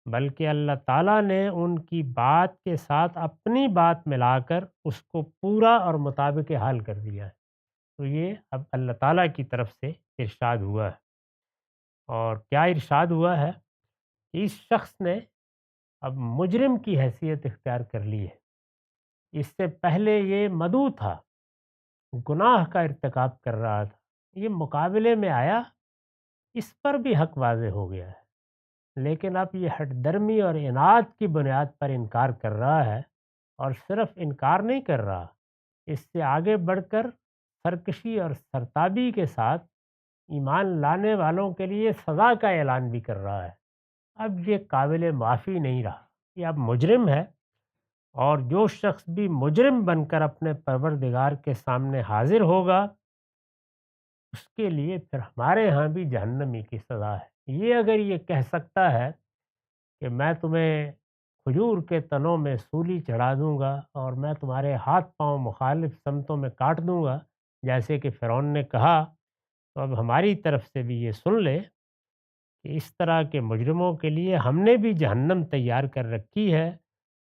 بلکہ اللہ تعالیٰ نے ان کی بات کے ساتھ اپنی بات ملا کر اس کو پورا اور مطابق حال کر دیا ہے۔ تو یہ اب اللہ تعالیٰ کی طرف سے ارشاد ہوا ہے، اور کیا ارشاد ہوا ہے کہ اس شخص نے اب مجرم کی حیثیت اختیار کر لی ہے۔ اس سے پہلے یہ مدعو تھا، گناہ کا ارتکاب کر رہا تھا، یہ مقابلے میں آیا، اس پر بھی حق واضح ہو گیا ہے، لیکن اب یہ ہٹ درمی اور عناد کی بنیاد پر انکار کر رہا ہے، اور صرف انکار نہیں کر رہا، اس سے آگے بڑھ کر سرکشی اور سرتابی کے ساتھ ایمان لانے والوں کے لیے سزا کا اعلان بھی کر رہا ہے۔ اب یہ قابل معافی نہیں رہا، یہ اب مجرم ہے، اور جو شخص بھی مجرم بن کر اپنے پروردگار کے سامنے حاضر ہوگا اس کے لیے پھر ہمارے ہاں بھی جہنمی کی سزا ہے۔ یہ اگر یہ کہہ سکتا ہے کہ میں تمہیں کھجور کے تنوں میں سولی چڑھا دوں گا اور میں تمہارے ہاتھ پاؤں مخالف سمتوں میں کاٹ دوں گا جیسے کہ فرعون نے کہا، تو اب ہماری طرف سے بھی یہ سن لے کہ اس طرح کے مجرموں کے لیے ہم نے بھی جہنم تیار کر رکھی ہے،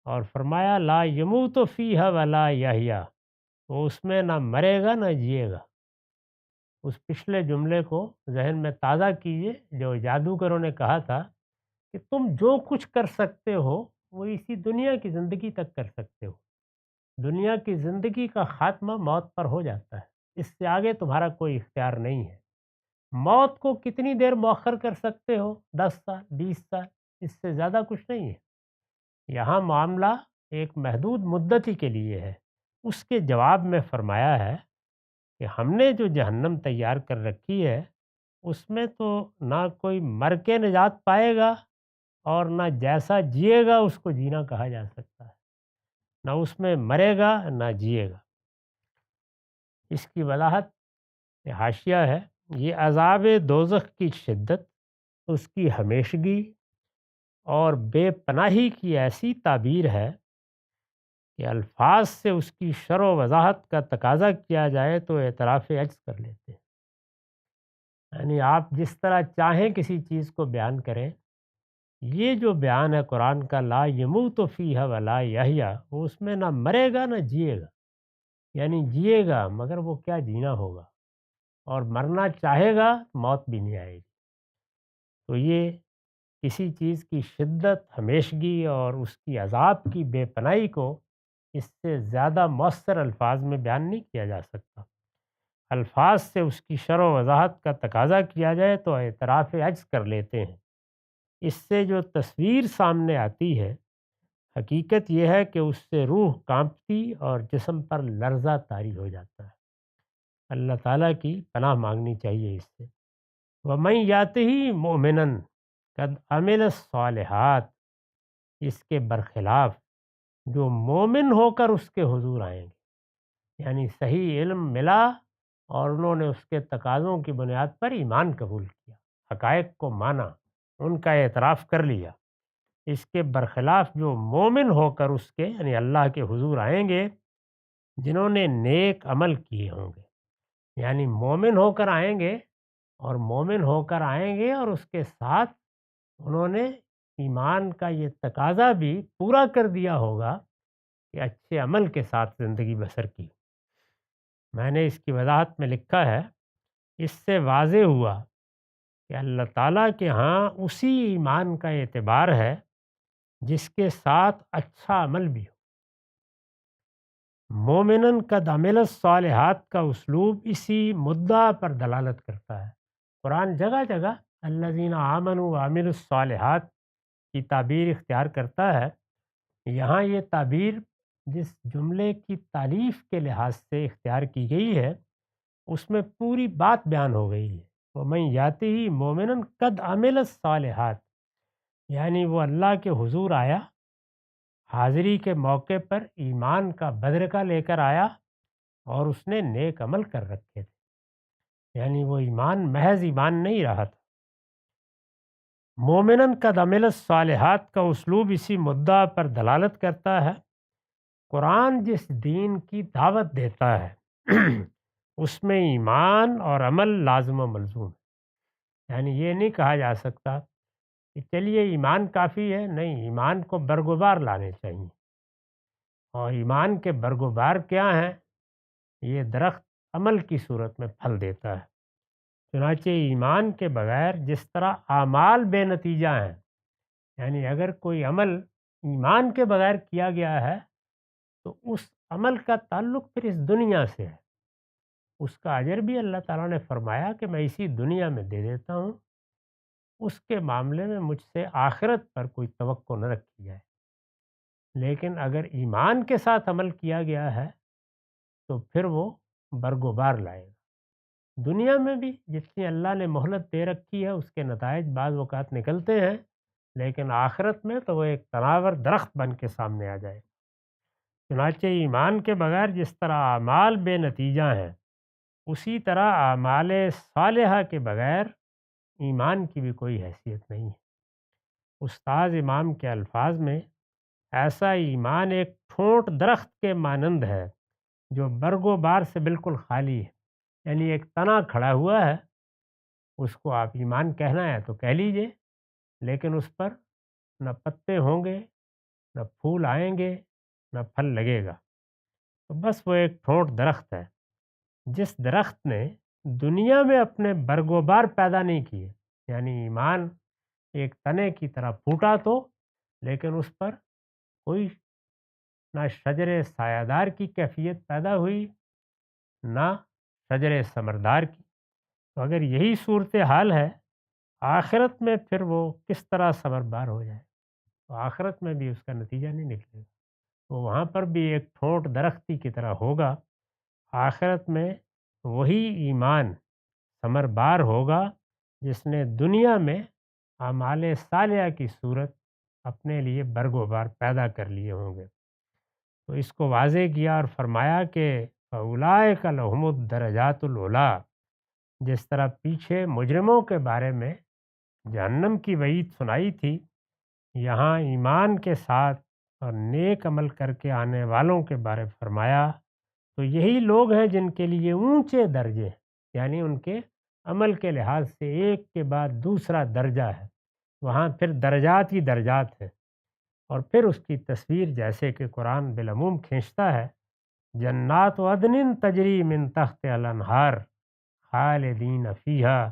اور فرمایا لا یموت فیہا ولا یحییٰ، وہ اس میں نہ مرے گا نہ جیے گا۔ اس پچھلے جملے کو ذہن میں تازہ کیجئے جو جادوگروں نے کہا تھا کہ تم جو کچھ کر سکتے ہو وہ اسی دنیا کی زندگی تک کر سکتے ہو، دنیا کی زندگی کا خاتمہ موت پر ہو جاتا ہے، اس سے آگے تمہارا کوئی اختیار نہیں ہے۔ موت کو کتنی دیر مؤخر کر سکتے ہو؟ 10 سال، 20 سال، اس سے زیادہ کچھ نہیں ہے۔ یہاں معاملہ ایک محدود مدت ہی کے لیے ہے۔ اس کے جواب میں فرمایا ہے کہ ہم نے جو جہنم تیار کر رکھی ہے اس میں تو نہ کوئی مر کے نجات پائے گا اور نہ جیسا جیے گا اس کو جینا کہا جا سکتا ہے، نہ اس میں مرے گا نہ جیے گا۔ اس کی وضاحت حاشیہ ہے، یہ عذاب دوزخ کی شدت، اس کی ہمیشگی اور بے پناہی کی ایسی تعبیر ہے کہ الفاظ سے اس کی شرح و وضاحت کا تقاضا کیا جائے تو اعتراف عجز کر لیتے ہیں۔ یعنی آپ جس طرح چاہیں کسی چیز کو بیان کریں، یہ جو بیان ہے قرآن کا لا یموت فیہا ولا یحییٰ، وہ اس میں نہ مرے گا نہ جیے گا، یعنی جیے گا مگر وہ کیا جینا ہوگا، اور مرنا چاہے گا موت بھی نہیں آئے گی۔ تو یہ کسی چیز کی شدت، ہمیشگی اور اس کی عذاب کی بے پناہی کو اس سے زیادہ مؤثر الفاظ میں بیان نہیں کیا جا سکتا۔ الفاظ سے اس کی شرح و وضاحت کا تقاضا کیا جائے تو اعتراف عجز کر لیتے ہیں۔ اس سے جو تصویر سامنے آتی ہے، حقیقت یہ ہے کہ اس سے روح کانپتی اور جسم پر لرزہ طاری ہو جاتا ہے۔ اللہ تعالیٰ کی پناہ مانگنی چاہیے اس سے۔ وَمَن یَأْتِهِ مُؤْمِنًا قَدْ عَمِلَ الصَّالِحَاتِ، اس کے برخلاف جو مومن ہو کر اس کے حضور آئیں گے، یعنی صحیح علم ملا اور انہوں نے اس کے تقاضوں کی بنیاد پر ایمان قبول کیا، حقائق کو مانا، ان کا اعتراف کر لیا۔ اس کے برخلاف جو مومن ہو کر اس کے یعنی اللہ کے حضور آئیں گے، جنہوں نے نیک عمل کیے ہوں گے، یعنی مومن ہو کر آئیں گے، اور مومن ہو کر آئیں گے اور اس کے ساتھ انہوں نے ایمان کا یہ تقاضا بھی پورا کر دیا ہوگا کہ اچھے عمل کے ساتھ زندگی بسر کی۔ میں نے اس کی وضاحت میں لکھا ہے، اس سے واضح ہوا کہ اللہ تعالیٰ کے ہاں اسی ایمان کا اعتبار ہے جس کے ساتھ اچھا عمل بھی ہو۔ مومنن قد عمل الصالحات کا اسلوب اسی مدعا پر دلالت کرتا ہے۔ قرآن جگہ جگہ الذین آمنوا وعملوا الصالحات کی تعبیر اختیار کرتا ہے۔ یہاں یہ تعبیر جس جملے کی تعریف کے لحاظ سے اختیار کی گئی ہے اس میں پوری بات بیان ہو گئی ہے۔ وَمَن یَأْتِهِ مُؤْمِنًا قَدْ عَمِلَ الصَّالِحَاتِ، یعنی وہ اللہ کے حضور آیا، حاضری کے موقع پر ایمان کا بدرکہ لے کر آیا اور اس نے نیک عمل کر رکھے تھے، یعنی وہ ایمان محض ایمان نہیں رہا تھا۔ مومنن قد عمل الصالحات کا اسلوب اسی مدعا پر دلالت کرتا ہے۔ قرآن جس دین کی دعوت دیتا ہے اس میں ایمان اور عمل لازم و ملزوم ہے، یعنی یہ نہیں کہا جا سکتا کہ چلیے ایمان کافی ہے، نہیں، ایمان کو برگزار لانے چاہیے۔ اور ایمان کے برگزار کیا ہیں؟ یہ درخت عمل کی صورت میں پھل دیتا ہے۔ چنانچہ ایمان کے بغیر جس طرح اعمال بے نتیجہ ہیں، یعنی اگر کوئی عمل ایمان کے بغیر کیا گیا ہے تو اس عمل کا تعلق پھر اس دنیا سے ہے، اس کا اجر بھی اللہ تعالیٰ نے فرمایا کہ میں اسی دنیا میں دے دیتا ہوں، اس کے معاملے میں مجھ سے آخرت پر کوئی توقع نہ رکھی جائے۔ لیکن اگر ایمان کے ساتھ عمل کیا گیا ہے تو پھر وہ برگزار لائے گا۔ دنیا میں بھی جتنی اللہ نے مہلت دے رکھی ہے اس کے نتائج بعض اوقات نکلتے ہیں، لیکن آخرت میں تو وہ ایک تناور درخت بن کے سامنے آ جائے۔ چنانچہ ایمان کے بغیر جس طرح اعمال بے نتیجہ ہیں، اسی طرح اعمال صالحہ کے بغیر ایمان کی بھی کوئی حیثیت نہیں ہے۔ استاذ امام کے الفاظ میں، ایسا ایمان ایک ٹھونٹ درخت کے مانند ہے جو برگ و بار سے بالکل خالی ہے، یعنی ایک تنا کھڑا ہوا ہے، اس کو آپ ایمان کہنا ہے تو کہہ لیجئے، لیکن اس پر نہ پتے ہوں گے، نہ پھول آئیں گے، نہ پھل لگے گا، تو بس وہ ایک ٹھونٹ درخت ہے۔ جس درخت نے دنیا میں اپنے برگ و بار پیدا نہیں کیے، یعنی ایمان ایک تنے کی طرح پھوٹا تو، لیکن اس پر کوئی نہ شجر سایہ دار کی کیفیت پیدا ہوئی، نہ شجر ثمردار کی۔ تو اگر یہی صورتحال ہے، آخرت میں پھر وہ کس طرح ثمربار ہو جائے؟ تو آخرت میں بھی اس کا نتیجہ نہیں نکلے گا، تو وہاں پر بھی ایک ٹھونٹ درختی کی طرح ہوگا۔ آخرت میں وہی ایمان ثمربار ہوگا جس نے دنیا میں اعمال صالحہ کی صورت اپنے لیے برگ و بار پیدا کر لیے ہوں گے۔ تو اس کو واضح کیا اور فرمایا کہ فَأُولَٰئِکَ لَهُمُ الدَّرَجَاتُ الْعُلَیٰ۔ جس طرح پیچھے مجرموں کے بارے میں جہنم کی وعید سنائی تھی، یہاں ایمان کے ساتھ اور نیک عمل کر کے آنے والوں کے بارے فرمایا، تو یہی لوگ ہیں جن کے لیے اونچے درجے، یعنی ان کے عمل کے لحاظ سے ایک کے بعد دوسرا درجہ ہے، وہاں پھر درجات ہی درجات ہیں۔ اور پھر اس کی تصویر جیسے کہ قرآن بالعموم کھینچتا ہے، جنات عدن تجری من تحت الانہار خالدین فیہا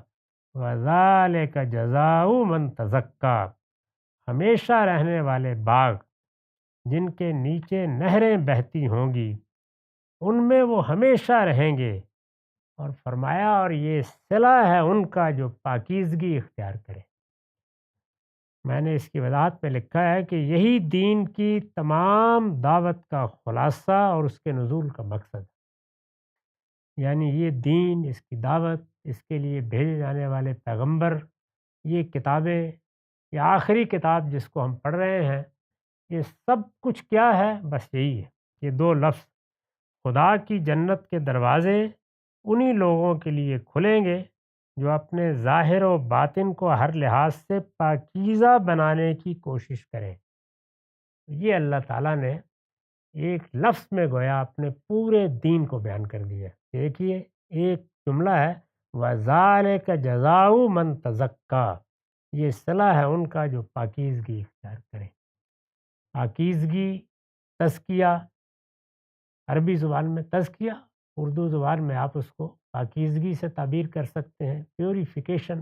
وذالک جزاء من تزکا۔ ہمیشہ رہنے والے باغ جن کے نیچے نہریں بہتی ہوں گی، ان میں وہ ہمیشہ رہیں گے، اور فرمایا اور یہ صلہ ہے ان کا جو پاکیزگی اختیار کرے۔ میں نے اس کی وضاحت میں لکھا ہے کہ یہی دین کی تمام دعوت کا خلاصہ اور اس کے نزول کا مقصد ہے، یعنی یہ دین، اس کی دعوت، اس کے لیے بھیجے جانے والے پیغمبر، یہ کتابیں، یہ آخری کتاب جس کو ہم پڑھ رہے ہیں، یہ سب کچھ کیا ہے؟ بس یہی ہے، یہ دو لفظ، خدا کی جنت کے دروازے انہی لوگوں کے لیے کھلیں گے جو اپنے ظاہر و باطن کو ہر لحاظ سے پاکیزہ بنانے کی کوشش کریں۔ یہ اللہ تعالیٰ نے ایک لفظ میں گویا اپنے پورے دین کو بیان کر دیا ہے۔ دیکھیے، ایک جملہ ہے وَذَلِكَ جَزَاءُ مَن تَزَكَّىٰ، یہ صلہ ہے ان کا جو پاکیزگی اختیار کرے۔ پاکیزگی، تزکیہ، عربی زبان میں تزکیہ، اردو زبان میں آپ اس کو پاکیزگی سے تعبیر کر سکتے ہیں، پیوریفیکیشن۔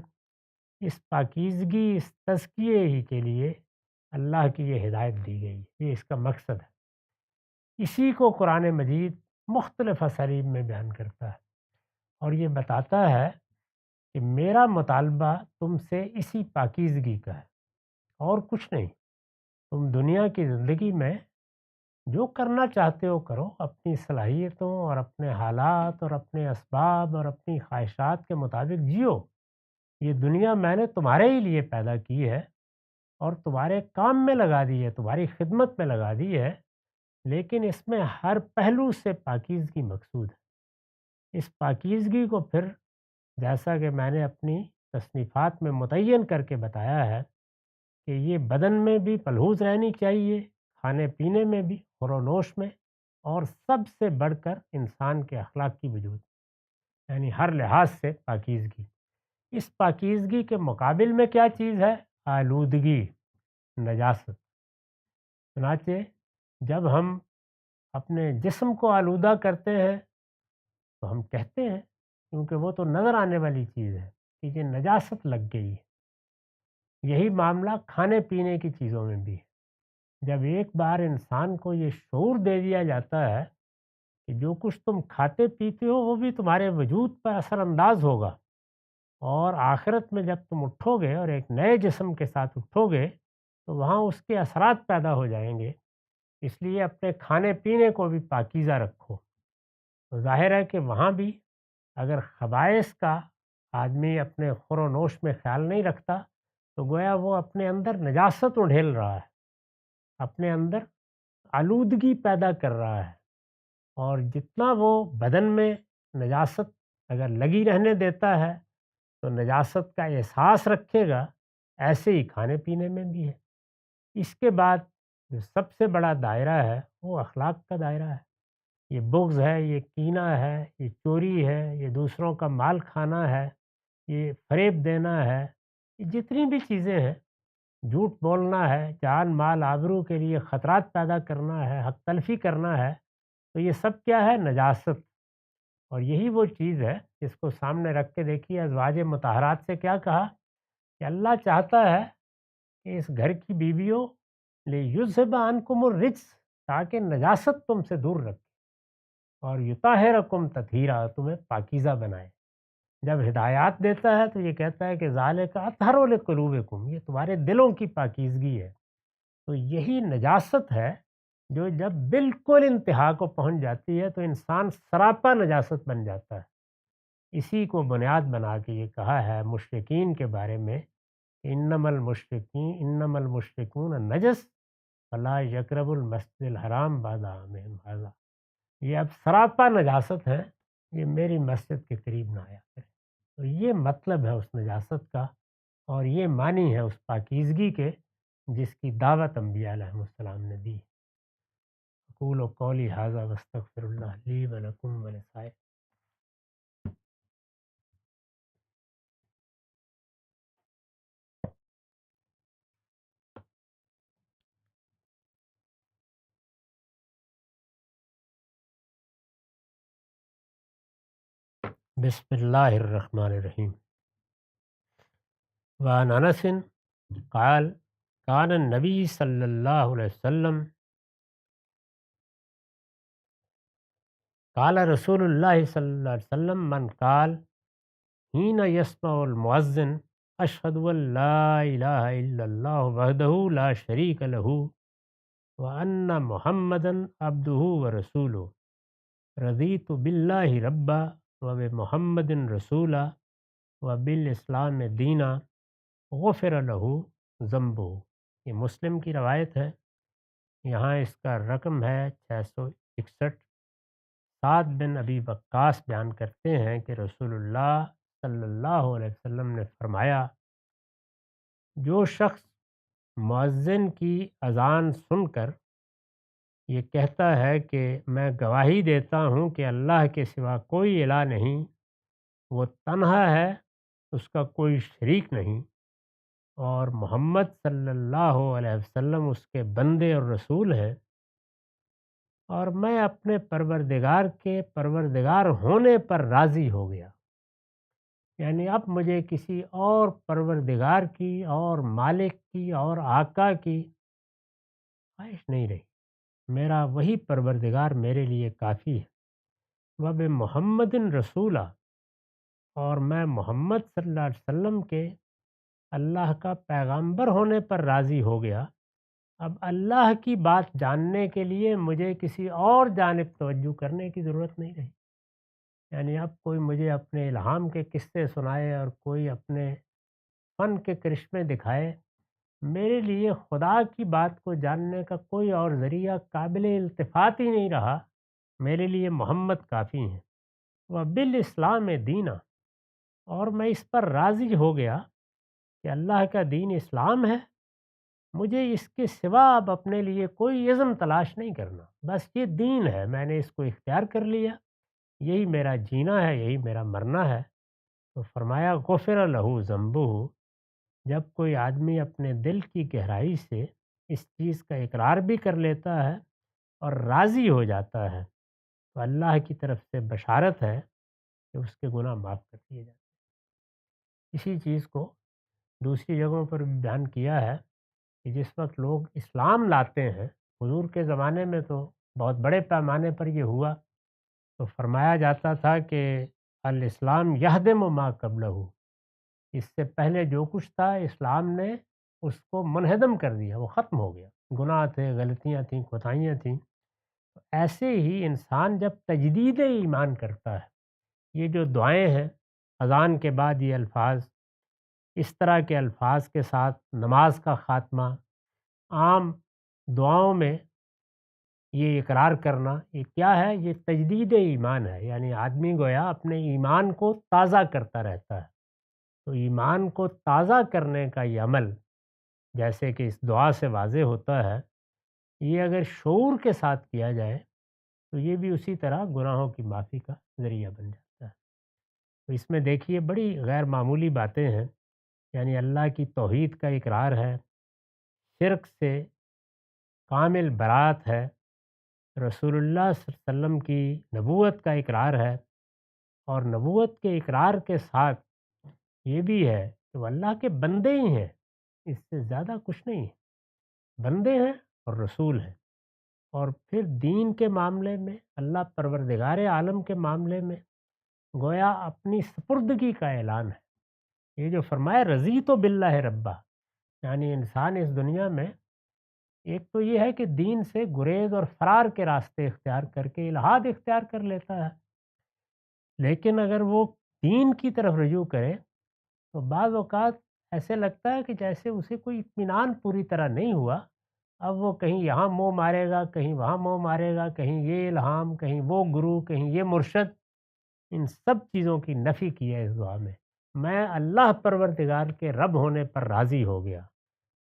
اس پاکیزگی، اس تزکیے ہی کے لیے اللہ کی یہ ہدایت دی گئی، یہ اس کا مقصد ہے۔ اسی کو قرآن مجید مختلف اسالیب میں بیان کرتا ہے اور یہ بتاتا ہے کہ میرا مطالبہ تم سے اسی پاکیزگی کا ہے اور کچھ نہیں۔ تم دنیا کی زندگی میں جو کرنا چاہتے ہو کرو، اپنی صلاحیتوں اور اپنے حالات اور اپنے اسباب اور اپنی خواہشات کے مطابق جیو۔ یہ دنیا میں نے تمہارے ہی لیے پیدا کی ہے اور تمہارے کام میں لگا دی ہے، تمہاری خدمت میں لگا دی ہے، لیکن اس میں ہر پہلو سے پاکیزگی مقصود ہے۔ اس پاکیزگی کو پھر جیسا کہ میں نے اپنی تصنیفات میں متعین کر کے بتایا ہے کہ یہ بدن میں بھی ملحوظ رہنی چاہیے، کھانے پینے میں بھی، خور و نوش میں، اور سب سے بڑھ کر انسان کے اخلاق کی وجود، یعنی ہر لحاظ سے پاکیزگی۔ اس پاکیزگی کے مقابل میں کیا چیز ہے؟ آلودگی، نجاست۔ چنانچہ جب ہم اپنے جسم کو آلودہ کرتے ہیں تو ہم کہتے ہیں، کیونکہ وہ تو نظر آنے والی چیز ہے، کہ یہ نجاست لگ گئی ہے۔ یہی معاملہ کھانے پینے کی چیزوں میں بھی ہے۔ جب ایک بار انسان کو یہ شعور دے دیا جاتا ہے کہ جو کچھ تم کھاتے پیتے ہو وہ بھی تمہارے وجود پر اثر انداز ہوگا، اور آخرت میں جب تم اٹھو گے اور ایک نئے جسم کے ساتھ اٹھو گے تو وہاں اس کے اثرات پیدا ہو جائیں گے، اس لیے اپنے کھانے پینے کو بھی پاکیزہ رکھو۔ تو ظاہر ہے کہ وہاں بھی اگر خبائث کا آدمی اپنے خور و نوش میں خیال نہیں رکھتا تو گویا وہ اپنے اندر نجاست اڈھیل رہا ہے، اپنے اندر آلودگی پیدا کر رہا ہے، اور جتنا وہ بدن میں نجاست اگر لگی رہنے دیتا ہے تو نجاست کا احساس رکھے گا، ایسے ہی کھانے پینے میں بھی ہے۔ اس کے بعد جو سب سے بڑا دائرہ ہے وہ اخلاق کا دائرہ ہے۔ یہ بغض ہے، یہ کینہ ہے، یہ چوری ہے، یہ دوسروں کا مال کھانا ہے، یہ فریب دینا ہے، یہ جتنی بھی چیزیں ہیں، جھوٹ بولنا ہے، جان مال آبرو کے لیے خطرات پیدا کرنا ہے، حق تلفی کرنا ہے، تو یہ سب کیا ہے؟ نجاست۔ اور یہی وہ چیز ہے جس کو سامنے رکھ کے دیکھیے ازواج مطہرات سے کیا کہا کہ اللہ چاہتا ہے کہ اس گھر کی بیویوں لیذھب عنکم الرجس، تاکہ نجاست تم سے دور رکھے، اور یطہرکم تطہیرا، تمہیں پاکیزہ بنائے۔ جب ہدایات دیتا ہے تو یہ کہتا ہے کہ ذالک اطہر لقلوبکم، یہ تمہارے دلوں کی پاکیزگی ہے۔ تو یہی نجاست ہے جو جب بالکل انتہا کو پہنچ جاتی ہے تو انسان سراپا نجاست بن جاتا ہے۔ اسی کو بنیاد بنا کے یہ کہا ہے مشرکین کے بارے میں، انما المشرکون نجس فلا یقربوا المسجد الحرام بعد عامہم ھذا، یہ اب سراپا نجاست ہے، یہ میری مسجد کے قریب نہ آیا کرے۔ تو یہ مطلب ہے اس نجاست کا، اور یہ معنی ہے اس پاکیزگی کے جس کی دعوت انبیاء علیہ السلام نے دی۔ اقول قولی ھذا واستغفر اللہ لی ولکم ولسائر۔ بسم اللہ الرحمن الرحیم۔ وعن انس قال کان النبی صلی اللہ علیہ وسلم قال رسول اللہ صلی اللہ علیہ وسلم من قال حين يسمع المؤذن اشهد ان لا اله الا الله وحده لا شريك له وان محمدا عبده ورسوله رضيت بالله ربا وبمحمد رسولا وبالاسلام دینا غفر له ذنبه۔ یہ مسلم کی روایت ہے، یہاں اس کا رقم ہے 661۔ سعد بن ابی وقاص بیان کرتے ہیں کہ رسول اللہ صلی اللہ علیہ وسلم نے فرمایا، جو شخص مؤذن کی اذان سن کر یہ کہتا ہے کہ میں گواہی دیتا ہوں کہ اللہ کے سوا کوئی الہ نہیں، وہ تنہا ہے، اس کا کوئی شریک نہیں، اور محمد صلی اللہ علیہ وسلم اس کے بندے اور رسول ہیں، اور میں اپنے پروردگار کے پروردگار ہونے پر راضی ہو گیا، یعنی اب مجھے کسی اور پروردگار کی اور مالک کی اور آقا کی خواہش نہیں رہی، میرا وہی پروردگار میرے لیے کافی ہے۔ وب محمد رسولہ، اور میں محمد صلی اللہ علیہ وسلم کے اللہ کا پیغمبر ہونے پر راضی ہو گیا، اب اللہ کی بات جاننے کے لیے مجھے کسی اور جانب توجہ کرنے کی ضرورت نہیں رہی، یعنی اب کوئی مجھے اپنے الہام کے قصے سنائے اور کوئی اپنے فن کے کرشمے دکھائے، میرے لیے خدا کی بات کو جاننے کا کوئی اور ذریعہ قابل التفات ہی نہیں رہا، میرے لیے محمد کافی ہیں۔ وہ بالاسلام دینا، اور میں اس پر راضی ہو گیا کہ اللہ کا دین اسلام ہے، مجھے اس کے سوا اب اپنے لیے کوئی عزم تلاش نہیں کرنا، بس یہ دین ہے، میں نے اس کو اختیار کر لیا، یہی میرا جینا ہے، یہی میرا مرنا ہے۔ تو فرمایا غفر لہ ذنبہ، جب کوئی آدمی اپنے دل کی گہرائی سے اس چیز کا اقرار بھی کر لیتا ہے اور راضی ہو جاتا ہے تو اللہ کی طرف سے بشارت ہے کہ اس کے گناہ معاف کر دیے جاتے ہیں۔ اسی چیز کو دوسری جگہوں پر بھی بیان کیا ہے کہ جس وقت لوگ اسلام لاتے ہیں، حضور کے زمانے میں تو بہت بڑے پیمانے پر یہ ہوا، تو فرمایا جاتا تھا کہ الاسلام یہدم ما قبلہ، اس سے پہلے جو کچھ تھا اسلام نے اس کو منہدم کر دیا، وہ ختم ہو گیا، گناہ تھے، غلطیاں تھیں، کوتاہیاں تھیں۔ ایسے ہی انسان جب تجدید ایمان کرتا ہے، یہ جو دعائیں ہیں اذان کے بعد یہ الفاظ، اس طرح کے الفاظ کے ساتھ نماز کا خاتمہ، عام دعاؤں میں یہ اقرار کرنا، یہ کیا ہے؟ یہ تجدید ایمان ہے، یعنی آدمی گویا اپنے ایمان کو تازہ کرتا رہتا ہے۔ تو ایمان کو تازہ کرنے کا یہ عمل، جیسے کہ اس دعا سے واضح ہوتا ہے، یہ اگر شعور کے ساتھ کیا جائے تو یہ بھی اسی طرح گناہوں کی معافی کا ذریعہ بن جاتا ہے۔ تو اس میں دیکھیے بڑی غیر معمولی باتیں ہیں، یعنی اللہ کی توحید کا اقرار ہے، شرک سے کامل برات ہے، رسول اللہ صلی اللہ علیہ وسلم کی نبوت کا اقرار ہے، اور نبوت کے اقرار کے ساتھ یہ بھی ہے کہ وہ اللہ کے بندے ہی ہیں، اس سے زیادہ کچھ نہیں ہے، بندے ہیں اور رسول ہیں۔ اور پھر دین کے معاملے میں، اللہ پروردگار عالم کے معاملے میں گویا اپنی سپردگی کا اعلان ہے۔ یہ جو فرمایا رضی تو باللہ ربا، یعنی انسان اس دنیا میں ایک تو یہ ہے کہ دین سے گریز اور فرار کے راستے اختیار کر کے الحاد اختیار کر لیتا ہے، لیکن اگر وہ دین کی طرف رجوع کرے تو بعض اوقات ایسے لگتا ہے کہ جیسے اسے کوئی اطمینان پوری طرح نہیں ہوا، اب وہ کہیں یہاں منہ مارے گا، کہیں وہاں منہ مارے گا، کہیں یہ الہام، کہیں وہ گرو، کہیں یہ مرشد۔ ان سب چیزوں کی نفی کی ہے اس دعا میں اللہ پروردگار کے رب ہونے پر راضی ہو گیا،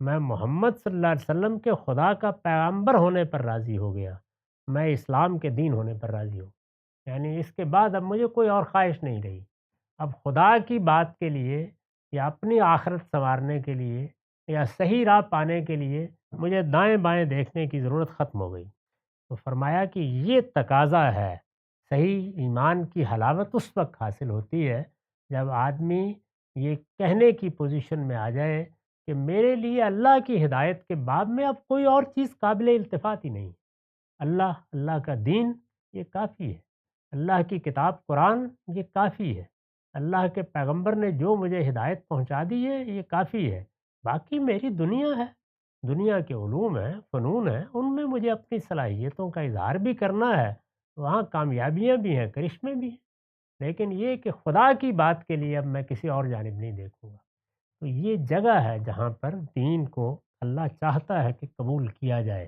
میں محمد صلی اللہ علیہ وسلم کے خدا کا پیغمبر ہونے پر راضی ہو گیا، میں اسلام کے دین ہونے پر راضی ہوں، یعنی اس کے بعد اب مجھے کوئی اور خواہش نہیں رہی۔ اب خدا کی بات کے لیے یا اپنی آخرت سنوارنے کے لیے یا صحیح راہ پانے کے لیے مجھے دائیں بائیں دیکھنے کی ضرورت ختم ہو گئی۔ تو فرمایا کہ یہ تقاضا ہے، صحیح ایمان کی حلاوت اس وقت حاصل ہوتی ہے جب آدمی یہ کہنے کی پوزیشن میں آ جائے کہ میرے لیے اللہ کی ہدایت کے باب میں اب کوئی اور چیز قابل التفات ہی نہیں، اللہ کا دین یہ کافی ہے، اللہ کی کتاب قرآن یہ کافی ہے، اللہ کے پیغمبر نے جو مجھے ہدایت پہنچا دی ہے یہ کافی ہے، باقی میری دنیا ہے، دنیا کے علوم ہیں، فنون ہیں، ان میں مجھے اپنی صلاحیتوں کا اظہار بھی کرنا ہے، وہاں کامیابیاں بھی ہیں، کرشمے بھی ہیں، لیکن یہ کہ خدا کی بات کے لیے اب میں کسی اور جانب نہیں دیکھوں گا۔ تو یہ جگہ ہے جہاں پر دین کو اللہ چاہتا ہے کہ قبول کیا جائے،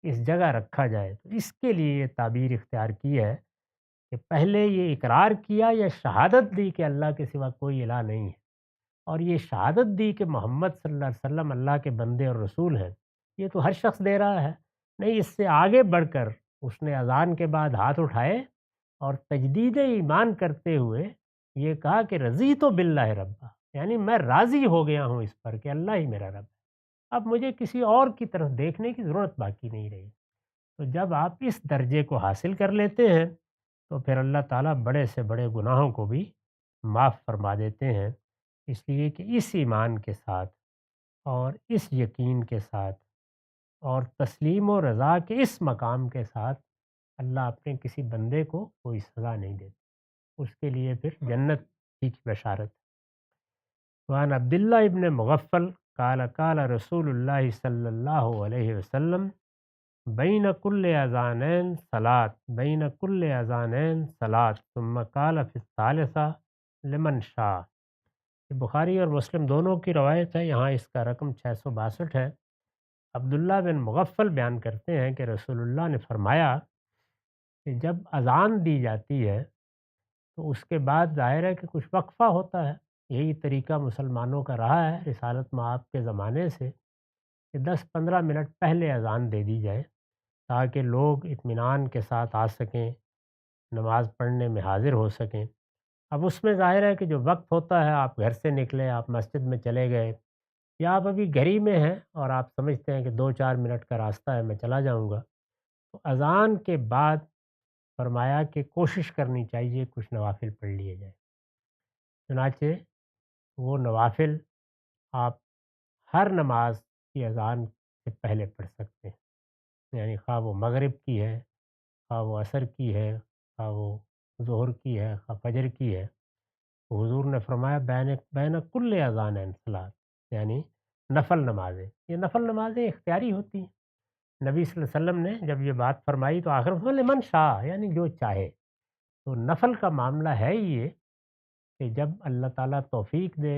اس جگہ رکھا جائے۔ تو اس کے لیے یہ تعبیر اختیار کی ہے کہ پہلے یہ اقرار کیا یا شہادت دی کہ اللہ کے سوا کوئی الہ نہیں ہے، اور یہ شہادت دی کہ محمد صلی اللہ علیہ وسلم اللہ کے بندے اور رسول ہیں۔ یہ تو ہر شخص دے رہا ہے، نہیں اس سے آگے بڑھ کر اس نے اذان کے بعد ہاتھ اٹھائے اور تجدید ایمان کرتے ہوئے یہ کہا کہ رضی تو باللہ ربا، یعنی میں راضی ہو گیا ہوں اس پر کہ اللہ ہی میرا رب ہے، اب مجھے کسی اور کی طرف دیکھنے کی ضرورت باقی نہیں رہی۔ تو جب آپ اس درجے کو حاصل کر لیتے ہیں تو پھر اللہ تعالیٰ بڑے سے بڑے گناہوں کو بھی معاف فرما دیتے ہیں، اس لیے کہ اس ایمان کے ساتھ اور اس یقین کے ساتھ اور تسلیم و رضا کے اس مقام کے ساتھ اللہ اپنے کسی بندے کو کوئی سزا نہیں دیتے، اس کے لیے پھر جنت ہی کی بشارت۔ وعن عبداللہ ابن مغفل قال قال رسول اللہ صلی اللہ علیہ وسلم بین کل اذانین صلاۃ بین کل اذانین صلاۃ ثم قال فی الثالثہ لمن شاء۔ یہ بخاری اور مسلم دونوں کی روایت ہے، یہاں اس کا رقم 662 ہے۔ عبداللہ بن مغفل بیان کرتے ہیں کہ رسول اللہ نے فرمایا کہ جب اذان دی جاتی ہے تو اس کے بعد ظاہر ہے کہ کچھ وقفہ ہوتا ہے، یہی طریقہ مسلمانوں کا رہا ہے رسالت مآب کے زمانے سے کہ 10-15 منٹ پہلے اذان دے دی جائے تاکہ لوگ اطمینان کے ساتھ آ سکیں، نماز پڑھنے میں حاضر ہو سکیں۔ اب اس میں ظاہر ہے کہ جو وقت ہوتا ہے، آپ گھر سے نکلے، آپ مسجد میں چلے گئے، یا آپ ابھی گھر ہی میں ہیں اور آپ سمجھتے ہیں کہ 2-4 منٹ کا راستہ ہے میں چلا جاؤں گا، تو اذان کے بعد فرمایا کہ کوشش کرنی چاہیے کچھ نوافل پڑھ لیے جائے۔ چنانچہ وہ نوافل آپ ہر نماز کی اذان سے پہلے پڑھ سکتے ہیں، یعنی خواہ وہ مغرب کی ہے، خواہ وہ عصر کی ہے، خواہ وہ ظہر کی ہے، خواہ فجر کی ہے۔ تو حضور نے فرمایا بین کل اذانین صلاۃ، یعنی نفل نمازیں، یہ نفل نمازیں اختیاری ہوتی ہیں۔ نبی صلی اللہ علیہ وسلم نے جب یہ بات فرمائی تو آخر میں لمن شاء، یعنی جو چاہے۔ تو نفل کا معاملہ ہے ہی یہ کہ جب اللہ تعالیٰ توفیق دے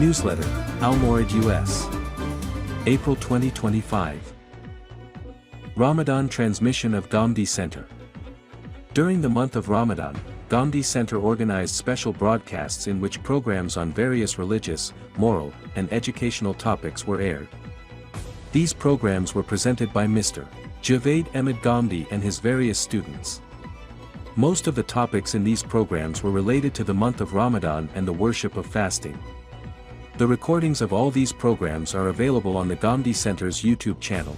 Newsletter, Al-Morid US. April 2025. Ramadan transmission of Gandhi Center. During the month of Ramadan, Gandhi Center organized special broadcasts in which programs on various religious, moral, and educational topics were aired. These programs were presented by Mr. Javed Ahmed Gandhi and his various students. Most of the topics in these programs were related to the month of Ramadan and the worship of fasting. The recordings of all these programs are available on the Gandhi Center's YouTube channel.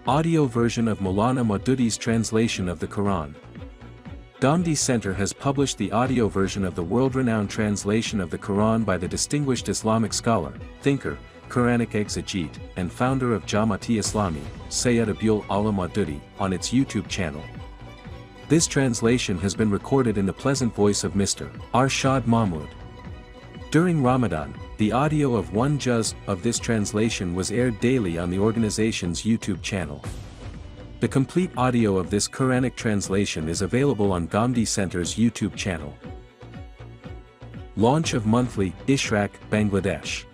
Audio version of Maulana Maududi's translation of the Quran. Gandhi Center has published the audio version of the world-renowned translation of the Quran by the distinguished Islamic scholar, thinker, Quranic exegete, and founder of Jamaat-e-Islami, Sayyid Abul A'la Maududi, on its YouTube channel. This translation has been recorded in the pleasant voice of Mr. Arshad Mahmood. During Ramadan, the audio of one juz of this translation was aired daily on the organization's YouTube channel. The complete audio of this Quranic translation is available on Gandhi Center's YouTube channel. Launch of monthly Ishraq, Bangladesh.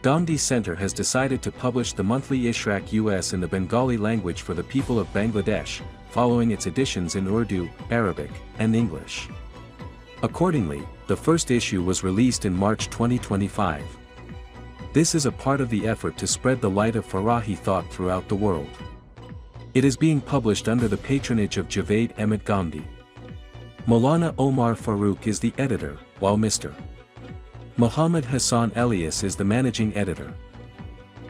Gandhi Center has decided to publish the monthly Ishraq US in the Bengali language for the people of Bangladesh, following its editions in Urdu, Arabic, and English. Accordingly, the first issue was released in March 2025. This is a part of the effort to spread the light of Farahi thought throughout the world. It is being published under the patronage of Javed Ahmed Gandhi. Maulana Omar Farooq is the editor, while Mr. Muhammad Hassan Elias is the managing editor.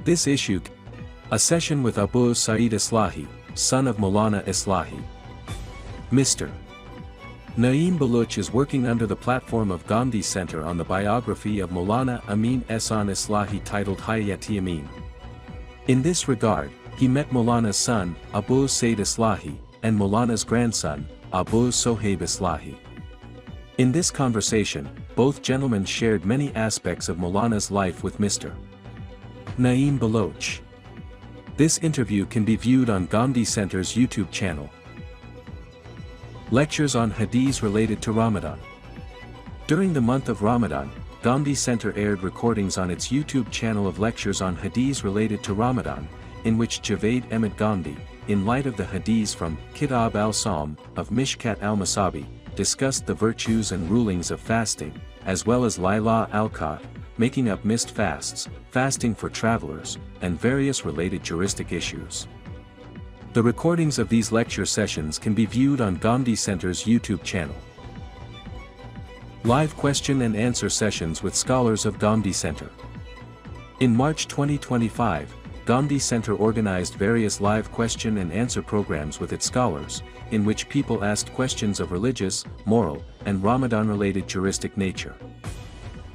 This issue, a session with Abu Sa'id Islahi, son of Maulana Islahi. Mr. Naeem Baluch is working under the platform of Gandhi Center on the biography of Maulana Amin Ehsan Islahi titled Hayat-e Amin. In this regard, he met Maulana's son, Abu Said Islahi, and Maulana's grandson, Abu Sohaib Islahi. In this conversation, both gentlemen shared many aspects of Maulana's life with Mr. Naeem Baloch. This interview can be viewed on Gandhi Center's YouTube channel. Lectures on Hadiths related to Ramadan. During the month of Ramadan, Gandhi Center aired recordings on its YouTube channel of lectures on Hadiths related to Ramadan, in which Javed Ahmed Gandhi, in light of the Hadiths from Kitab al-Sawm of Mishkat al-Masabi, discussed the virtues and rulings of fasting, as well as Laila al-Qad, making up missed fasts, fasting for travelers, and various related juristic issues. The recordings of these lecture sessions can be viewed on Gandhi Center's YouTube channel. Live question and answer sessions with scholars of Gandhi Center. In March 2025, Gandhi Center organized various live question and answer programs with its scholars, in which people asked questions of religious, moral, and Ramadan-related juristic nature.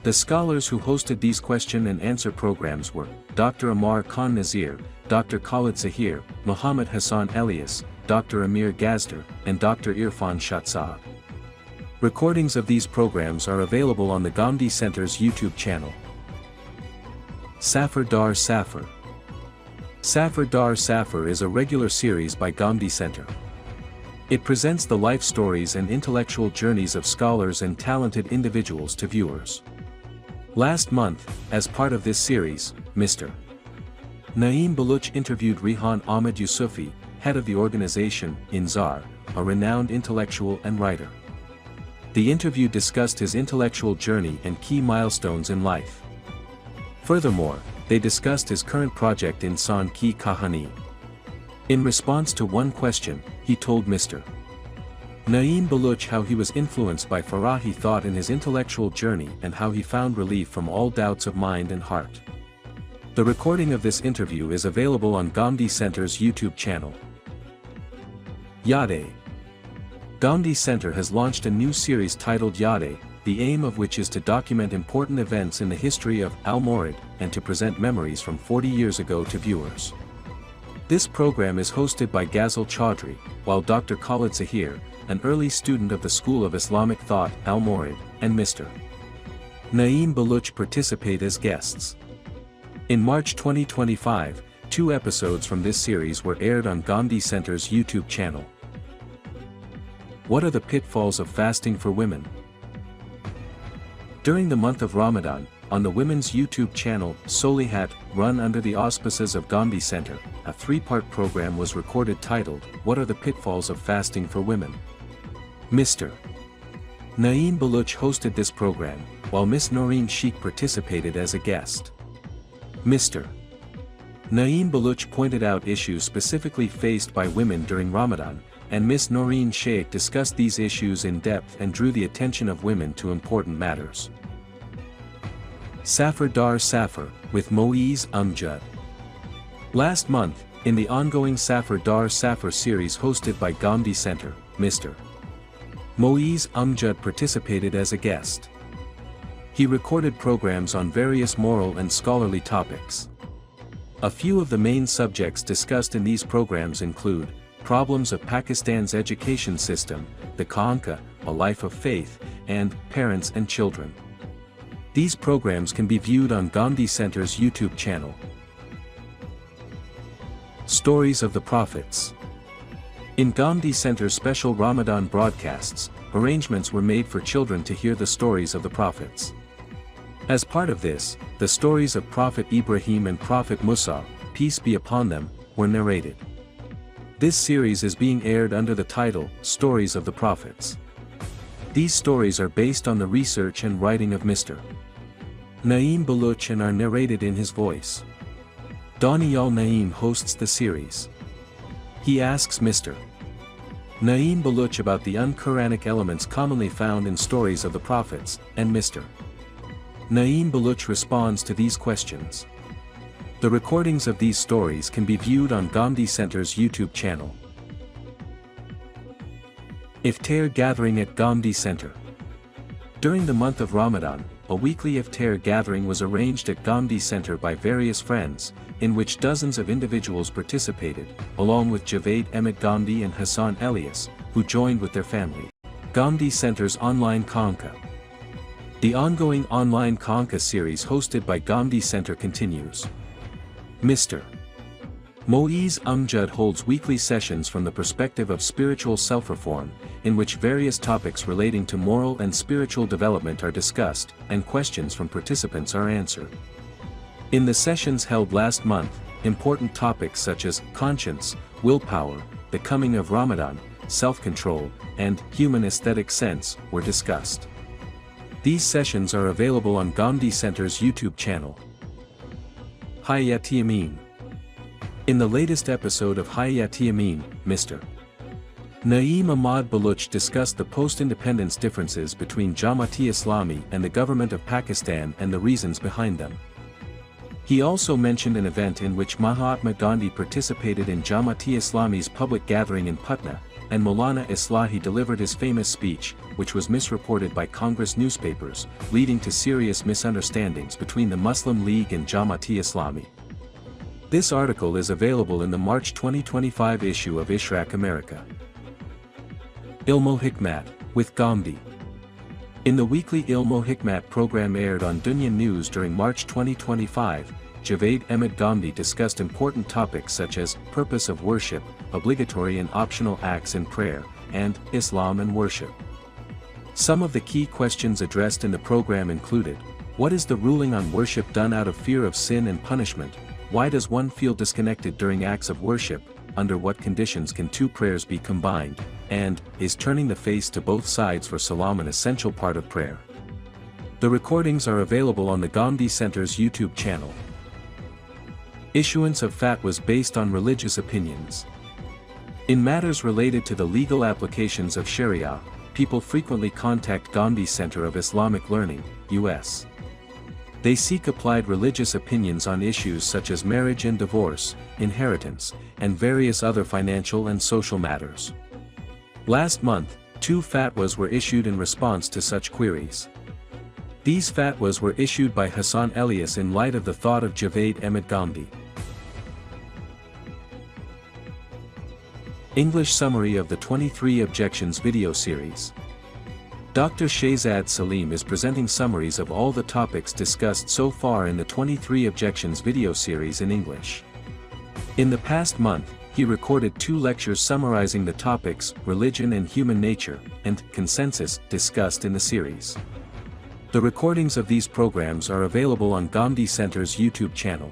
The scholars who hosted these question and answer programs were Dr. Amar Khan Nazir, Dr. Khalid Zahir, Muhammad Hassan Elias, Dr. Amir Gazder, and Dr. Irfan Shatzab. Recordings of these programs are available on the Gandhi Center's YouTube channel. Safar Dar Safar. Safar Dar Safar is a regular series by Gandhi Center. It presents the life stories and intellectual journeys of scholars and talented individuals to viewers. Last month, as part of this series, Mr. Naeem Baluch interviewed Rehan Ahmed Yusufi, head of the organization, Inzar, a renowned intellectual and writer. The interview discussed his intellectual journey and key milestones in life. Furthermore, they discussed his current project Insan Ki Kahani. In response to one question, he told Mr. Naeem Baluch how he was influenced by Farahi thought in his intellectual journey and how he found relief from all doubts of mind and heart. The recording of this interview is available on Gandhi Center's YouTube channel. Yade. Gandhi Center has launched a new series titled Yade, the aim of which is to document important events in the history of Al-Morid and to present memories from 40 years ago to viewers. This program is hosted by Ghazal Chaudhry, while Dr. Khalid Zahir, an early student of the School of Islamic Thought Al-Morid, and Mr. Naeem Baluch participate as guests. In March 2025, 2 episodes from this series were aired on Gandhi Center's YouTube channel. What are the pitfalls of fasting for women? During the month of Ramadan, on the women's YouTube channel, Solihat, run under the auspices of Gandhi Center, a 3-part program was recorded titled, What are the pitfalls of fasting for women? Mr. Naeem Baluch hosted this program, while Miss Noreen Sheikh participated as a guest. Mr. Naeem Baluch pointed out issues specifically faced by women during Ramadan, and Miss Noreen Sheikh discussed these issues in depth and drew the attention of women to important matters. Safar Dar Safar, with Moeez Amjad. Last month, in the ongoing Safar Dar Safar series hosted by Gandhi Center, Mr. Moeez Amjad participated as a guest. He recorded programs on various moral and scholarly topics. A few of the main subjects discussed in these programs include problems of Pakistan's education system, the Khanka, a life of faith, and parents and children. These programs can be viewed on Gandhi Center's YouTube channel. Stories of the Prophets. In Gandhi Center's special Ramadan broadcasts, arrangements were made for children to hear the stories of the prophets. As part of this, the stories of Prophet Ibrahim and Prophet Musa, peace be upon them, were narrated. This series is being aired under the title, Stories of the Prophets. These stories are based on the research and writing of Mr. Naeem Baluch and are narrated in his voice. Daniel Naeem hosts the series. He asks Mr. Naeem Baluch about the un-Quranic elements commonly found in stories of the prophets, and Mr. Naeem Baluch responds to these questions. The recordings of these stories can be viewed on Gandhi Center's YouTube channel. Iftar Gathering at Gandhi Center. During the month of Ramadan, a weekly iftar gathering was arranged at Gandhi Center by various friends, in which dozens of individuals participated, along with Javed Ahmed Gandhi and Hassan Elias, who joined with their family. Gandhi Center's Online Khanka. The ongoing online Khanka series hosted by Gandhi Center continues. Mr. Moeez Amjad holds weekly sessions from the perspective of spiritual self-reform, in which various topics relating to moral and spiritual development are discussed, and questions from participants are answered. In the sessions held last month, important topics such as conscience, willpower, the coming of Ramadan, self-control, and human aesthetic sense were discussed. These sessions are available on Gandhi Center's YouTube channel. Hayat Yamin. In the latest episode of Hayat Yamin, Mr. Naeem Ahmad Baluch discussed the post-independence differences between Jamaat-e-Islami and the government of Pakistan and the reasons behind them. He also mentioned an event in which Mahatma Gandhi participated in Jamaat-e-Islami's public gathering in Patna, and Maulana Islahi delivered his famous speech, which was misreported by Congress newspapers, leading to serious misunderstandings between the Muslim League and Jamaat-e-Islami. This article is available in the March 2025 issue of Ishraq America. Ilmo-Hikmat, with Gandhi. In the weekly Ilmo-Hikmat program aired on Dunya News during March 2025, Javed Ahmed Gandhi discussed important topics such as purpose of worship, obligatory and optional acts in prayer, and Islam and worship. Some of the key questions addressed in the program included: what is the ruling on worship done out of fear of sin and punishment? Why does one feel disconnected during acts of worship? Under what conditions can two prayers be combined? And, is turning the face to both sides for salam an essential part of prayer? The recordings are available on the Gandhi Center's YouTube channel. Issuance of fatwas based on religious opinions. In matters related to the legal applications of Sharia, people frequently contact Gandhi Center of Islamic Learning, U.S. They seek applied religious opinions on issues such as marriage and divorce, inheritance, and various other financial and social matters. Last month, 2 fatwas were issued in response to such queries. These fatwas were issued by Hassan Elias in light of the thought of Javed Ahmed Gandhi. English summary of the 23 Objections video series. Dr. Shehzad Salim is presenting summaries of all the topics discussed so far in the 23 Objections video series in English. In the past month, he recorded 2 lectures summarizing the topics Religion and Human Nature and Consensus discussed in the series. The recordings of these programs are available on Gandhi Center's YouTube channel.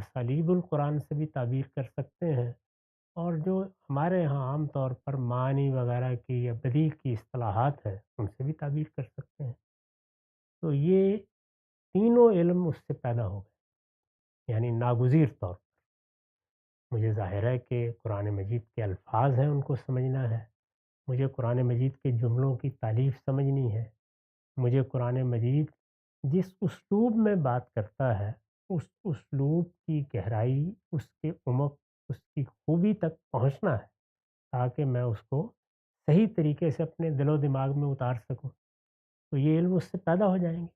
اسالیب القرآن سے بھی تعبیر کر سکتے ہیں، اور جو ہمارے یہاں عام طور پر معانی وغیرہ کی یا بدیع کی اصطلاحات ہیں ان سے بھی تعبیر کر سکتے ہیں۔ تو یہ تینوں علم اس سے پیدا ہو گئے، یعنی ناگزیر طور پر مجھے ظاہر ہے کہ قرآن مجید کے الفاظ ہیں ان کو سمجھنا ہے، مجھے قرآن مجید کے جملوں کی تالیف سمجھنی ہے، مجھے قرآن مجید جس اسلوب میں بات کرتا ہے اس اسلوب کی گہرائی، اس کے عمق، اس کی خوبی تک پہنچنا ہے تاکہ میں اس کو صحیح طریقے سے اپنے دل و دماغ میں اتار سکوں۔ تو یہ علم اس سے پیدا ہو جائیں گے،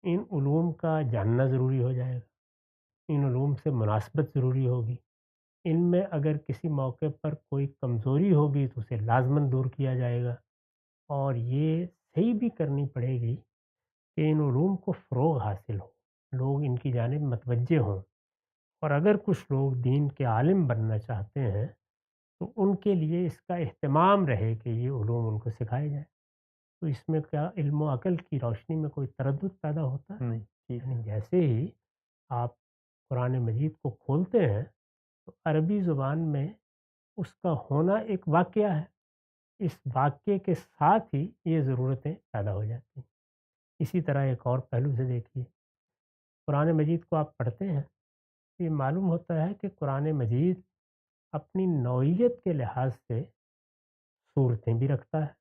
ان علوم کا جاننا ضروری ہو جائے گا، ان علوم سے مناسبت ضروری ہوگی، ان میں اگر کسی موقع پر کوئی کمزوری ہوگی تو اسے لازماً دور کیا جائے گا، اور یہ صحیح بھی کرنی پڑے گی کہ ان علوم کو فروغ حاصل ہو، لوگ ان کی جانب متوجہ ہوں، اور اگر کچھ لوگ دین کے عالم بننا چاہتے ہیں تو ان کے لیے اس کا اہتمام رہے کہ یہ علوم ان کو سکھائے جائیں۔ تو اس میں کیا علم و عقل کی روشنی میں کوئی تردد پیدا ہوتا ہے؟ نہیں، ٹھیک ہے۔ یعنی جیسے ہی آپ قرآن مجید کو کھولتے ہیں تو عربی زبان میں اس کا ہونا ایک واقعہ ہے، اس واقعے کے ساتھ ہی یہ ضرورتیں پیدا ہو جاتی ہیں۔ اسی طرح ایک اور پہلو سے دیکھیے، قرآن مجید کو آپ پڑھتے ہیں تو یہ معلوم ہوتا ہے کہ قرآن مجید اپنی نوعیت کے لحاظ سے صورتیں بھی رکھتا ہے،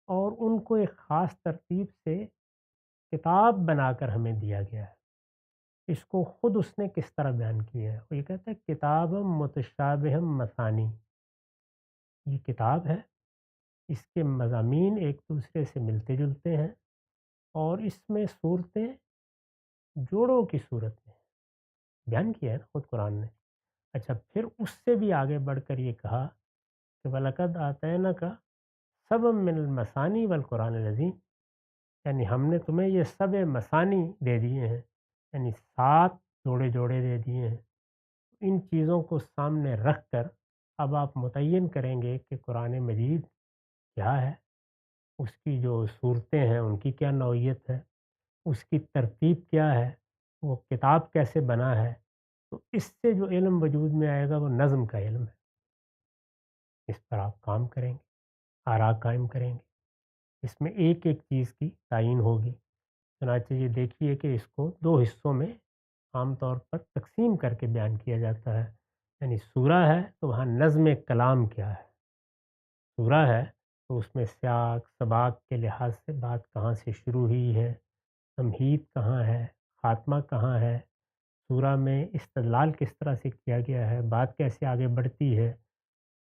اور ان کو ایک خاص ترتیب سے کتاب بنا کر ہمیں دیا گیا ہے۔ اس کو خود اس نے کس طرح بیان کیا ہے، وہ یہ کہتا ہے کتابم متشابہم مثانی، یہ کتاب ہے، اس کے مضامین ایک دوسرے سے ملتے جلتے ہیں، اور اس میں صورتیں جوڑوں کی صورت میں بیان کیا ہے نا خود قرآن نے۔ اچھا، پھر اس سے بھی آگے بڑھ کر یہ کہا کہ وَلَقَدْ آتَيْنَاكَ سَبْعًا مِّنَ الْمَثَانِي وَالْقُرْآنِ الْعَظِيمِ، یعنی ہم نے تمہیں یہ سبع مثانی دے دیے ہیں، یعنی 7 جوڑے جوڑے دے دیے ہیں۔ ان چیزوں کو سامنے رکھ کر اب آپ متعین کریں گے کہ قرآن مجید کیا ہے، اس کی جو صورتیں ہیں ان کی کیا نوعیت ہے، اس کی ترتیب کیا ہے، وہ کتاب کیسے بنا ہے۔ تو اس سے جو علم وجود میں آئے گا وہ نظم کا علم ہے، اس پر آپ کام کریں گے، آراء قائم کریں گے، اس میں ایک ایک چیز کی تعین ہوگی۔ چنانچہ یہ دیکھیے کہ اس کو 2 حصوں میں عام طور پر تقسیم کر کے بیان کیا جاتا ہے، یعنی سورہ ہے تو وہاں نظم کلام کیا ہے، سورہ ہے تو اس میں سیاق سباق کے لحاظ سے بات کہاں سے شروع ہوئی ہے، تمہید کہاں ہے، خاتمہ کہاں ہے، سورہ میں استدلال کس طرح سے کیا گیا ہے، بات کیسے آگے بڑھتی ہے،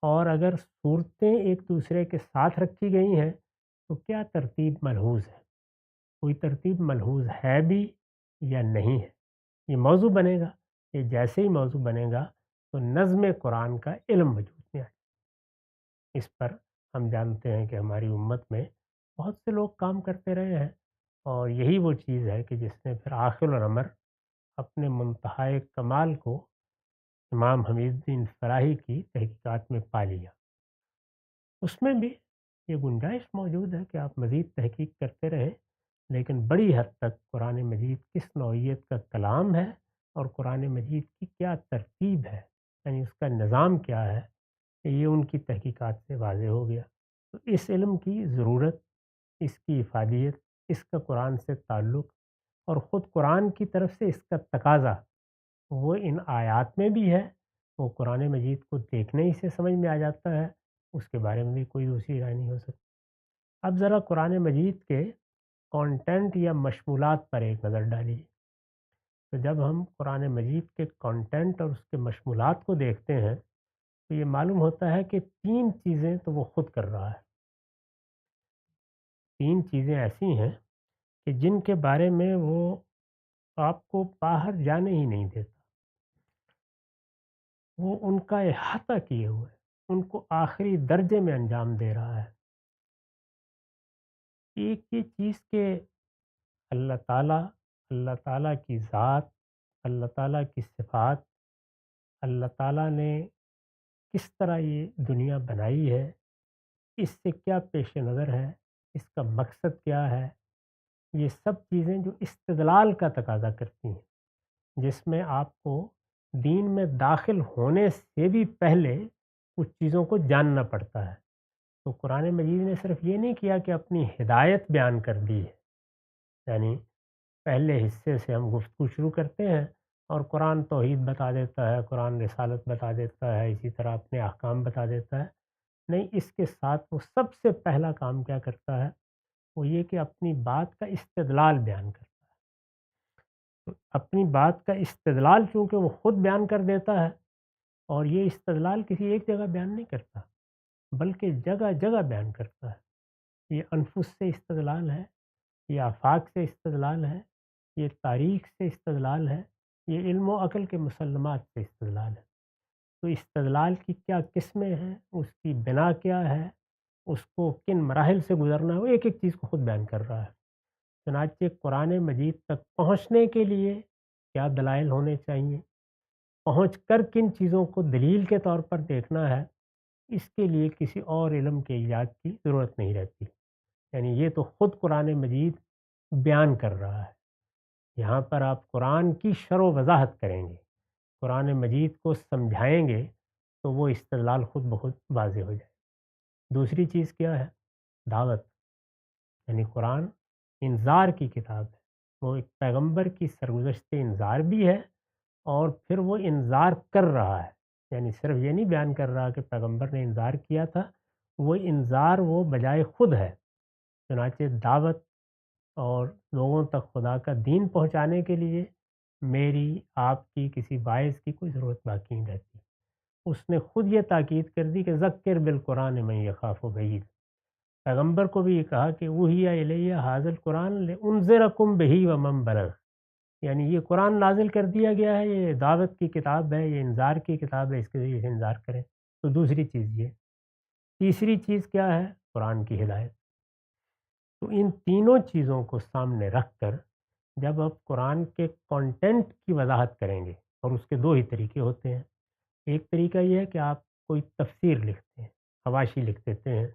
اور اگر صورتیں ایک دوسرے کے ساتھ رکھی گئی ہیں تو کیا ترتیب ملحوظ ہے، کوئی ترتیب ملحوظ ہے بھی یا نہیں ہے۔ یہ موضوع بنے گا، یہ جیسے ہی موضوع بنے گا تو نظم قرآن کا علم وجود میں آئے۔ اس پر ہم جانتے ہیں کہ ہماری امت میں بہت سے لوگ کام کرتے رہے ہیں، اور یہی وہ چیز ہے کہ جس نے پھر آخر الامر اپنے منتہائے کمال کو امام حمید الدین فراہی کی تحقیقات میں پا لیا۔ اس میں بھی یہ گنجائش موجود ہے کہ آپ مزید تحقیق کرتے رہیں، لیکن بڑی حد تک قرآن مجید کس نوعیت کا کلام ہے اور قرآن مجید کی کیا ترتیب ہے، یعنی اس کا نظام کیا ہے، یہ ان کی تحقیقات سے واضح ہو گیا۔ تو اس علم کی ضرورت، اس کی افادیت، اس کا قرآن سے تعلق، اور خود قرآن کی طرف سے اس کا تقاضا، وہ ان آیات میں بھی ہے، وہ قرآن مجید کو دیکھنے ہی سے سمجھ میں آ جاتا ہے، اس کے بارے میں بھی کوئی دوسری رائے نہیں ہو سکتی۔ اب ذرا قرآن مجید کے کانٹینٹ یا مشمولات پر ایک نظر ڈالیے۔ تو جب ہم قرآن مجید کے کانٹینٹ اور اس کے مشمولات کو دیکھتے ہیں تو یہ معلوم ہوتا ہے کہ 3 چیزیں تو وہ خود کر رہا ہے، 3 چیزیں ایسی ہیں کہ جن کے بارے میں وہ آپ کو باہر جانے ہی نہیں دیتا، وہ ان کا احاطہ کیے ہوئے، ان کو آخری درجے میں انجام دے رہا ہے۔ ایک یہ چیز کہ اللہ تعالیٰ کی ذات، اللہ تعالیٰ کی صفات، اللہ تعالیٰ نے کس طرح یہ دنیا بنائی ہے، اس سے کیا پیش نظر ہے، اس کا مقصد کیا ہے، یہ سب چیزیں جو استدلال کا تقاضا کرتی ہیں، جس میں آپ کو دین میں داخل ہونے سے بھی پہلے کچھ چیزوں کو جاننا پڑتا ہے۔ تو قرآن مجید نے صرف یہ نہیں کیا کہ اپنی ہدایت بیان کر دی ہے، یعنی پہلے حصے سے ہم گفتگو شروع کرتے ہیں اور قرآن توحید بتا دیتا ہے، قرآن رسالت بتا دیتا ہے، اسی طرح اپنے احکام بتا دیتا ہے۔ نہیں، اس کے ساتھ وہ سب سے پہلا کام کیا کرتا ہے، وہ یہ کہ اپنی بات کا استدلال بیان کرتا ہے۔ اپنی بات کا استدلال چونکہ وہ خود بیان کر دیتا ہے، اور یہ استدلال کسی ایک جگہ بیان نہیں کرتا بلکہ جگہ جگہ بیان کرتا ہے۔ یہ انفس سے استدلال ہے، یہ آفاق سے استدلال ہے، یہ تاریخ سے استدلال ہے، یہ علم و عقل کے مسلمات سے استدلال ہے۔ تو استدلال کی کیا قسمیں ہیں، اس کی بنا کیا ہے، اس کو کن مراحل سے گزرنا ہے، وہ ایک ایک چیز کو خود بیان کر رہا ہے۔ چنانچہ قرآن مجید تک پہنچنے کے لیے کیا دلائل ہونے چاہیے، پہنچ کر کن چیزوں کو دلیل کے طور پر دیکھنا ہے، اس کے لیے کسی اور علم کے ایجاد کی ضرورت نہیں رہتی۔ یعنی یہ تو خود قرآن مجید بیان کر رہا ہے۔ یہاں پر آپ قرآن کی شرح و وضاحت کریں گے، قرآن مجید کو سمجھائیں گے، تو وہ استدلال خود بخود واضح ہو جائے۔ دوسری چیز کیا ہے؟ دعوت، یعنی قرآن انذار کی کتاب ہے، وہ ایک پیغمبر کی سرگزشت انذار بھی ہے، اور پھر وہ انذار کر رہا ہے، یعنی صرف یہ نہیں بیان کر رہا کہ پیغمبر نے انذار کیا تھا، وہ انذار وہ بجائے خود ہے۔ چنانچہ دعوت اور لوگوں تک خدا کا دین پہنچانے کے لیے میری، آپ کی، کسی باعث کی کوئی ضرورت باقی نہیں رہتی۔ اس نے خود یہ تاکید کر دی کہ ذکر بالقرآن من یخاف وعید۔ پیغمبر کو بھی یہ کہا کہ اوحی الیہ ھذا القرآن لانذرکم بہ ومن بلغ، یعنی یہ قرآن نازل کر دیا گیا ہے، یہ دعوت کی کتاب ہے، یہ انذار کی کتاب ہے، اس کے ذریعے سے انذار کریں۔ تو دوسری چیز یہ۔ تیسری چیز کیا ہے؟ قرآن کی ہدایت۔ تو ان تینوں چیزوں کو سامنے رکھ کر جب آپ قرآن کے کانٹینٹ کی وضاحت کریں گے، اور اس کے دو ہی طریقے ہوتے ہیں۔ ایک طریقہ یہ ہے کہ آپ کوئی تفسیر لکھتے ہیں، حواشی لکھ دیتے ہیں،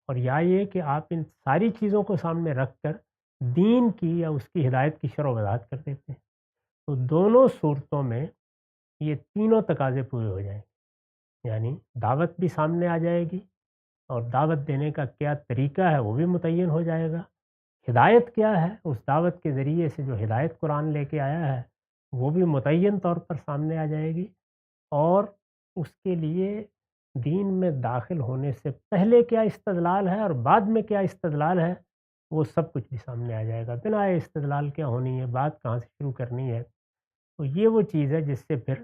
اور یا یہ کہ آپ ان ساری چیزوں کو سامنے رکھ کر دین کی یا اس کی ہدایت کی شرح و وضاحت کر دیتے ہیں۔ تو دونوں صورتوں میں یہ تینوں تقاضے پورے ہو جائیں گے، یعنی دعوت بھی سامنے آ جائے گی، اور دعوت دینے کا کیا طریقہ ہے وہ بھی متعین ہو جائے گا، ہدایت کیا ہے، اس دعوت کے ذریعے سے جو ہدایت قرآن لے کے آیا ہے وہ بھی متعین طور پر سامنے آ جائے گی، اور اس کے لیے دین میں داخل ہونے سے پہلے کیا استدلال ہے اور بعد میں کیا استدلال ہے، وہ سب کچھ بھی سامنے آ جائے گا۔ بنا استدلال کیا ہونی ہے، بات کہاں سے شروع کرنی ہے۔ تو یہ وہ چیز ہے جس سے پھر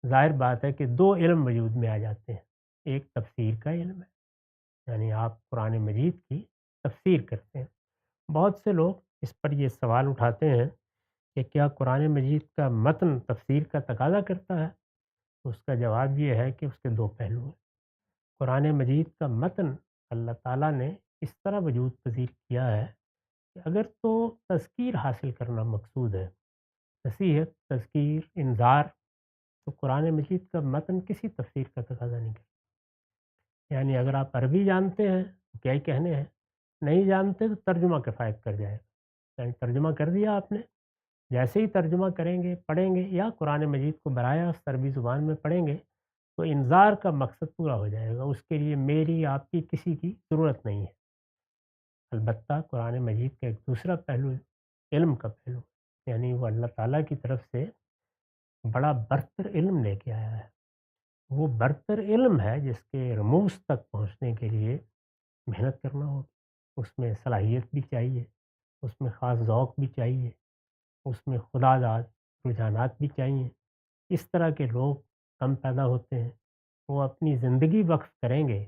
ظاہر بات ہے کہ دو علم وجود میں آ جاتے ہیں۔ ایک تفسیر کا علم ہے، یعنی آپ قرآن مجید کی تفسیر کرتے ہیں۔ بہت سے لوگ اس پر یہ سوال اٹھاتے ہیں کہ کیا قرآن مجید کا متن تفسیر کا تقاضا کرتا ہے؟ تو اس کا جواب یہ ہے کہ اس کے دو پہلو ہیں۔ قرآن مجید کا متن اللہ تعالیٰ نے اس طرح وجود پذیر کیا ہے کہ اگر تو تذکیر حاصل کرنا مقصود ہے، نصیحت، تذکیر، انذار، تو قرآن مجید کا متن کسی تفسیر کا تقاضا نہیں کرتا۔ یعنی اگر آپ عربی جانتے ہیں تو کیا ہی کہنے ہیں، نہیں جانتے تو ترجمہ کفایت کر جائے گا، یعنی ترجمہ کر دیا آپ نے، جیسے ہی ترجمہ کریں گے، پڑھیں گے، یا قرآن مجید کو براہ راست عربی زبان میں پڑھیں گے، تو انذار کا مقصد پورا ہو جائے گا۔ اس کے لیے میری، آپ کی، کسی کی ضرورت نہیں ہے۔ البتہ قرآن مجید کا ایک دوسرا پہلو علم کا پہلو، یعنی وہ اللہ تعالیٰ کی طرف سے بڑا برتر علم لے کے آیا ہے۔ وہ برتر علم ہے جس کے رموز تک پہنچنے کے لیے محنت کرنا ہوگی، اس میں صلاحیت بھی چاہیے، اس میں خاص ذوق بھی چاہیے، اس میں خدا داد رجحانات بھی چاہیے۔ اس طرح کے لوگ کم پیدا ہوتے ہیں۔ وہ اپنی زندگی وقف کریں گے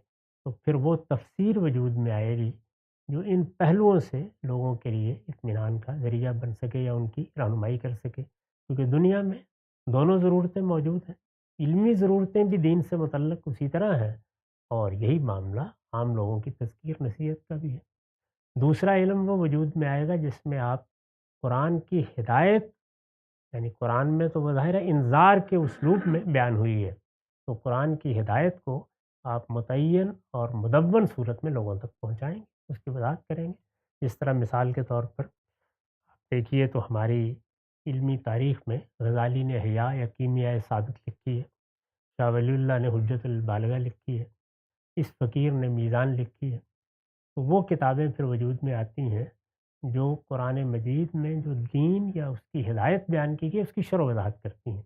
تو پھر وہ تفسیر وجود میں آئے گی جو ان پہلوؤں سے لوگوں کے لیے اطمینان کا ذریعہ بن سکے یا ان کی رہنمائی کر سکے، کیونکہ دنیا میں دونوں ضرورتیں موجود ہیں۔ علمی ضرورتیں بھی دین سے متعلق اسی طرح ہیں، اور یہی معاملہ عام لوگوں کی تذکیر نصیحت کا بھی ہے۔ دوسرا علم وہ وجود میں آئے گا جس میں آپ قرآن کی ہدایت، یعنی قرآن میں تو بظاہر انذار کے اسلوب میں بیان ہوئی ہے، تو قرآن کی ہدایت کو آپ متعین اور مدون صورت میں لوگوں تک پہنچائیں گے، اس کی وضاحت کریں گے۔ جس طرح مثال کے طور پر آپ دیکھیے تو ہماری علمی تاریخ میں غزالی نے احیاء یا کیمیائے سعادت لکھی ہے، شاہ ولی اللہ نے حجت البالغہ لکھی ہے، اس فقیر نے میزان لکھی ہے۔ تو وہ کتابیں پھر وجود میں آتی ہیں جو قرآن مجید میں جو دین یا اس کی ہدایت بیان کی گئی اس کی شرح و وضاحت کرتی ہیں،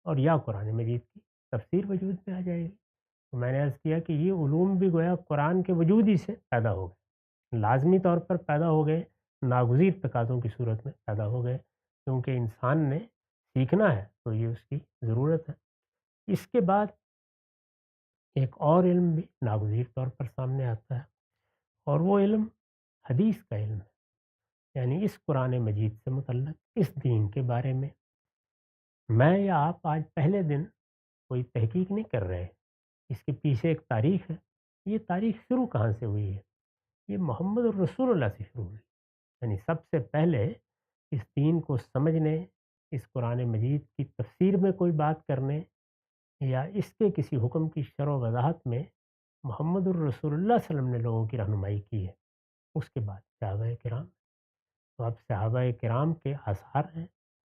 اور یا قرآن مجید کی تفسیر وجود میں آ جائے گی۔ تو میں نے عرض کیا کہ یہ علوم بھی گویا قرآن کے وجود ہی سے پیدا ہو گئے، لازمی طور پر پیدا ہو گئے، ناگزیر تقاضوں کی صورت میں پیدا ہو گئے، کیونکہ انسان نے سیکھنا ہے تو یہ اس کی ضرورت ہے۔ اس کے بعد ایک اور علم بھی ناگزیر طور پر سامنے آتا ہے، اور وہ علم حدیث کا علم ہے، یعنی اس قرآن مجید سے متعلق اس دین کے بارے میں میں یا آپ آج پہلے دن کوئی تحقیق نہیں کر رہے، اس کے پیچھے ایک تاریخ ہے۔ یہ تاریخ شروع کہاں سے ہوئی ہے؟ یہ محمد الرسول اللہ سے شروع ہوئی، یعنی سب سے پہلے اس دین کو سمجھنے، اس قرآن مجید کی تفسیر میں کوئی بات کرنے یا اس کے کسی حکم کی شرح و وضاحت میں محمد الرسول اللہ صلی اللہ علیہ وسلم نے لوگوں کی رہنمائی کی ہے۔ اس کے بعد صحابہ کرام، تو اب صحابہ کرام کے آثار ہیں۔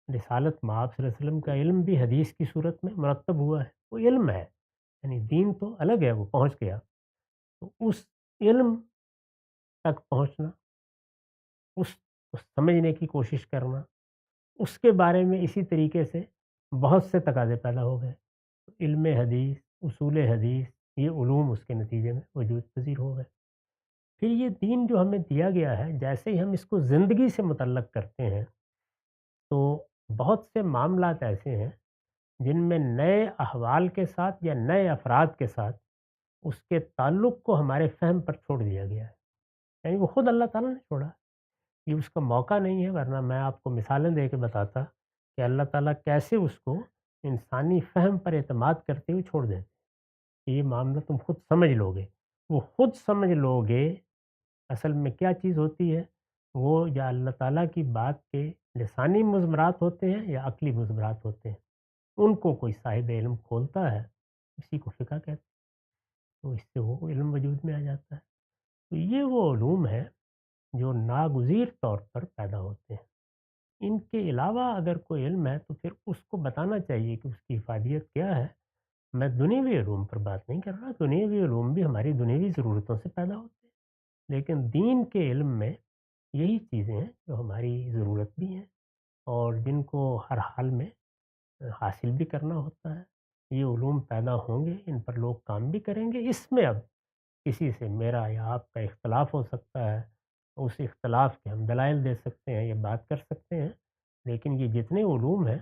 رسالت مآب صلی اللہ علیہ وسلم کا علم بھی حدیث کی صورت میں مرتب ہوا ہے، وہ علم ہے، یعنی دین تو الگ ہے، وہ پہنچ گیا۔ تو اس علم تک پہنچنا، اس کو سمجھنے کی کوشش کرنا، اس کے بارے میں اسی طریقے سے بہت سے تقاضے پیدا ہو گئے۔ علم حدیث، اصول حدیث، یہ علوم اس کے نتیجے میں وجود پذیر ہو گئے۔ پھر یہ دین جو ہمیں دیا گیا ہے، جیسے ہی ہم اس کو زندگی سے متعلق کرتے ہیں تو بہت سے معاملات ایسے ہیں جن میں نئے احوال کے ساتھ یا نئے افراد کے ساتھ اس کے تعلق کو ہمارے فہم پر چھوڑ دیا گیا ہے، یعنی وہ خود اللہ تعالیٰ نے چھوڑا ہے، یہ اس کا موقع نہیں ہے، ورنہ میں آپ کو مثالیں دے کے بتاتا کہ اللہ تعالیٰ کیسے اس کو انسانی فہم پر اعتماد کرتے ہوئے چھوڑ دیتے کہ یہ معاملہ تم خود سمجھ لو گے۔ وہ خود سمجھ لو گے اصل میں کیا چیز ہوتی ہے، وہ یا اللہ تعالیٰ کی بات کے لسانی مضمرات ہوتے ہیں یا عقلی مضمرات ہوتے ہیں، ان کو کوئی صاحب علم کھولتا ہے، اسی کو فقہ کہتے ہیں، تو اس سے وہ علم وجود میں آ جاتا ہے۔ تو یہ وہ علوم ہے جو ناگزیر طور پر پیدا ہوتے ہیں۔ ان کے علاوہ اگر کوئی علم ہے تو پھر اس کو بتانا چاہیے کہ اس کی افادیت کیا ہے۔ میں دنیوی علوم پر بات نہیں کر رہا، دنیوی علوم بھی ہماری دنیوی ضرورتوں سے پیدا ہوتے ہیں، لیکن دین کے علم میں یہی چیزیں ہیں جو ہماری ضرورت بھی ہیں اور جن کو ہر حال میں حاصل بھی کرنا ہوتا ہے۔ یہ علوم پیدا ہوں گے، ان پر لوگ کام بھی کریں گے۔ اس میں اب کسی سے میرا یا آپ کا اختلاف ہو سکتا ہے، اس اختلاف کے ہم دلائل دے سکتے ہیں یا بات کر سکتے ہیں، لیکن یہ جتنے علوم ہیں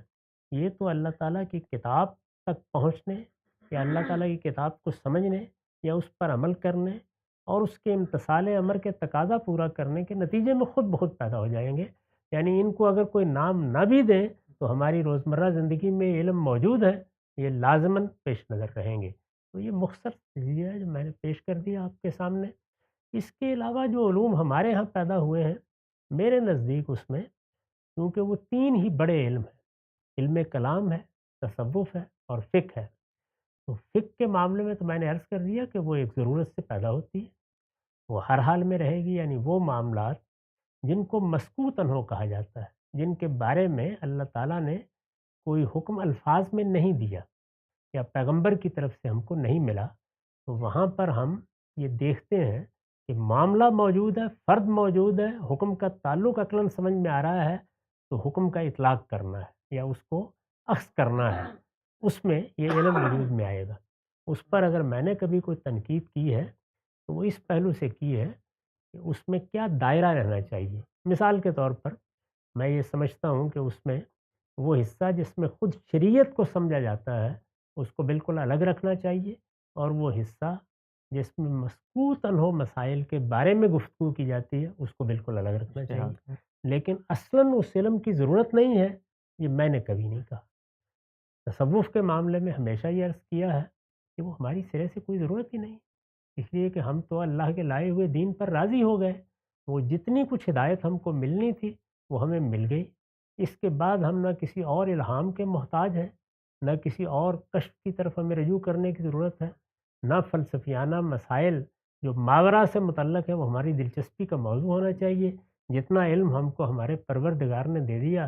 یہ تو اللہ تعالیٰ کی کتاب تک پہنچنے یا اللہ تعالیٰ کی کتاب کو سمجھنے یا اس پر عمل کرنے اور اس کے امتثال امر کے تقاضا پورا کرنے کے نتیجے میں خود بخود پیدا ہو جائیں گے۔ یعنی ان کو اگر کوئی نام نہ بھی دیں تو ہماری روزمرہ زندگی میں علم موجود ہے، یہ لازماً پیش نظر رہیں گے۔ تو یہ مختصر تجزیہ ہے جو میں نے پیش کر دیا آپ کے سامنے۔ اس کے علاوہ جو علوم ہمارے ہاں پیدا ہوئے ہیں، میرے نزدیک اس میں کیونکہ وہ تین ہی بڑے علم ہیں، علم کلام ہے، تصوف ہے اور فقہ ہے۔ تو فقہ کے معاملے میں تو میں نے عرض کر دیا کہ وہ ایک ضرورت سے پیدا ہوتی ہے، وہ ہر حال میں رہے گی، یعنی وہ معاملات جن کو مسکوت عنہ کہا جاتا ہے، جن کے بارے میں اللہ تعالیٰ نے کوئی حکم الفاظ میں نہیں دیا یا پیغمبر کی طرف سے ہم کو نہیں ملا، تو وہاں پر ہم یہ دیکھتے ہیں کہ معاملہ موجود ہے، فرد موجود ہے، حکم کا تعلق عقلاً سمجھ میں آ رہا ہے، تو حکم کا اطلاق کرنا ہے یا اس کو اخذ کرنا ہے، اس میں یہ علم وجود میں آئے گا۔ اس پر اگر میں نے کبھی کوئی تنقید کی ہے تو وہ اس پہلو سے کی ہے کہ اس میں کیا دائرہ رہنا چاہیے۔ مثال کے طور پر میں یہ سمجھتا ہوں کہ اس میں وہ حصہ جس میں خود شریعت کو سمجھا جاتا ہے اس کو بالکل الگ رکھنا چاہیے، اور وہ حصہ جس میں مسکوت عنہ مسائل کے بارے میں گفتگو کی جاتی ہے اس کو بالکل الگ رکھنا چاہیے۔ لیکن اصلاً اس علم کی ضرورت نہیں ہے، یہ میں نے کبھی نہیں کہا۔ تصوف کے معاملے میں ہمیشہ یہ عرض کیا ہے کہ وہ ہماری سرے سے کوئی ضرورت ہی نہیں، اس لیے کہ ہم تو اللہ کے لائے ہوئے دین پر راضی ہو گئے، وہ جتنی کچھ ہدایت ہم کو ملنی تھی وہ ہمیں مل گئی۔ اس کے بعد ہم نہ کسی اور الہام کے محتاج ہیں، نہ کسی اور کشف کی طرف ہمیں رجوع کرنے کی ضرورت ہے، نہ فلسفیانہ مسائل جو ماورا سے متعلق ہے وہ ہماری دلچسپی کا موضوع ہونا چاہیے۔ جتنا علم ہم کو ہمارے پروردگار نے دے دیا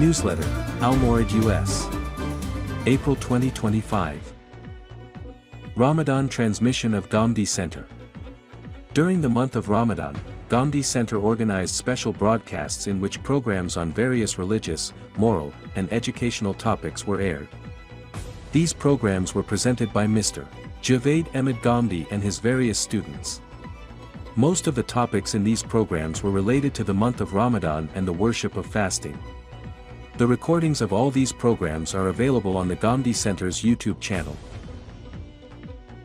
Newsletter, Al Morid US. April 2025. Ramadan transmission of Gandhi Center. During the month of Ramadan, Gandhi Center organized special broadcasts in which programs on various religious, moral, and educational topics were aired. These programs were presented by Mr. Javed Ahmed Gandhi and his various students. Most of the topics in these programs were related to the month of Ramadan and the worship of fasting. The recordings of all these programs are available on the Gandhi Center's YouTube channel.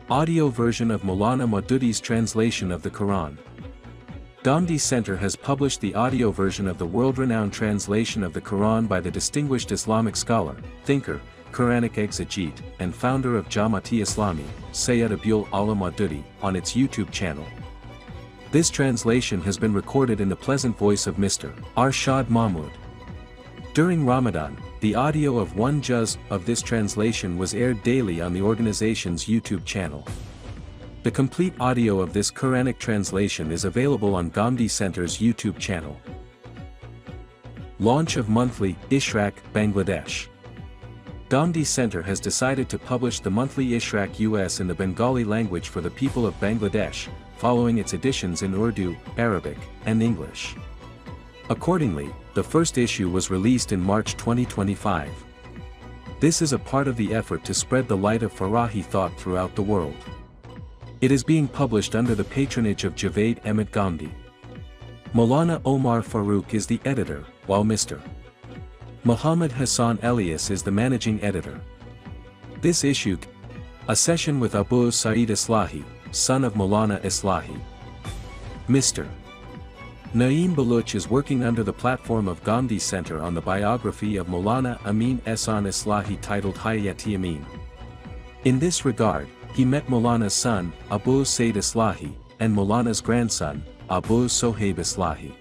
Audio version of Maulana Maududi's translation of the Quran. Gandhi Center has published the audio version of the world-renowned translation of the Quran by the distinguished Islamic scholar, thinker, Quranic exegete, and founder of Jamaat-e Islami, Sayyid Abul Alam Maududi, on its YouTube channel. This translation has been recorded in the pleasant voice of Mr. Arshad Mahmood. During Ramadan, the audio of one juz of this translation was aired daily on the organization's YouTube channel. The complete audio of this Quranic translation is available on Gandhi Center's YouTube channel. Launch of monthly Ishraq, Bangladesh. Gandhi Center has decided to publish the monthly Ishraq US in the Bengali language for the people of Bangladesh, following its editions in Urdu, Arabic, and English. Accordingly, the first issue was released in March 2025. This is a part of the effort to spread the light of Farahi thought throughout the world. It is being published under the patronage of Javed Ahmed Gandhi. Maulana Omar Farooq is the editor, while Mr. Muhammad Hassan Elias is the managing editor. This issue, a session with Abu Sa'id Islahi, son of Maulana Islahi. Mr. Naeem Baluch is working under the platform of Gandhi Center on the biography of Maulana Amin Ehsan Islahi titled Hayat-e Amin. In this regard, he met Maulana's son, Abu Said Islahi, and Maulana's grandson, Abu Sohaib Islahi.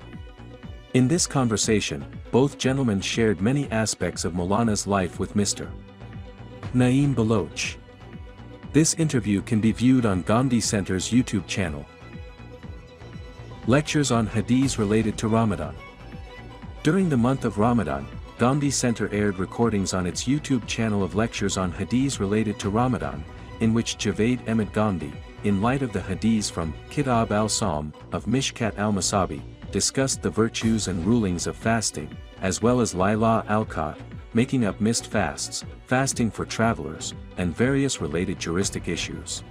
In this conversation, both gentlemen shared many aspects of Maulana's life with Mr. Naeem Baluch. This interview can be viewed on Gandhi Center's YouTube channel. Lectures on Hadiths related to Ramadan. During the month of Ramadan, Gandhi Center aired recordings on its YouTube channel of lectures on Hadiths related to Ramadan, in which Javed Ahmed Gandhi, in light of the Hadiths from Kitab al-Sawm of Mishkat al-Masabi, discussed the virtues and rulings of fasting, as well as Laila al-Qat, making up missed fasts, fasting for travelers, and various related juristic issues.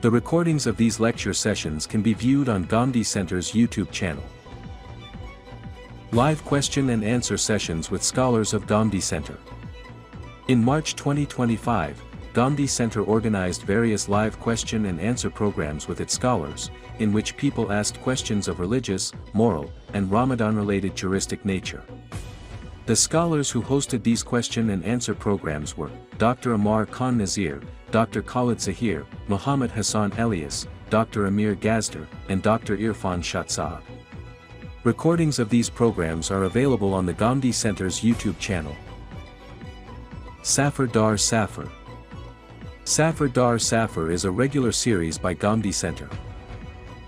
The recordings of these lecture sessions can be viewed on Gandhi Center's YouTube channel. Live question and answer sessions with scholars of Gandhi Center. In March 2025, Gandhi Center organized various live question and answer programs with its scholars, in which people asked questions of religious, moral, and Ramadan-related juristic nature. The scholars who hosted these question and answer programs were Dr. Amar Khan Nazir, Dr. Khalid Zahir, Muhammad Hassan Elias, Dr. Amir Gazder, and Dr. Irfan Shatsab. Recordings of these programs are available on the Gandhi Center's YouTube channel. Safar Dar Safar. Safar Dar Safar is a regular series by Gandhi Center.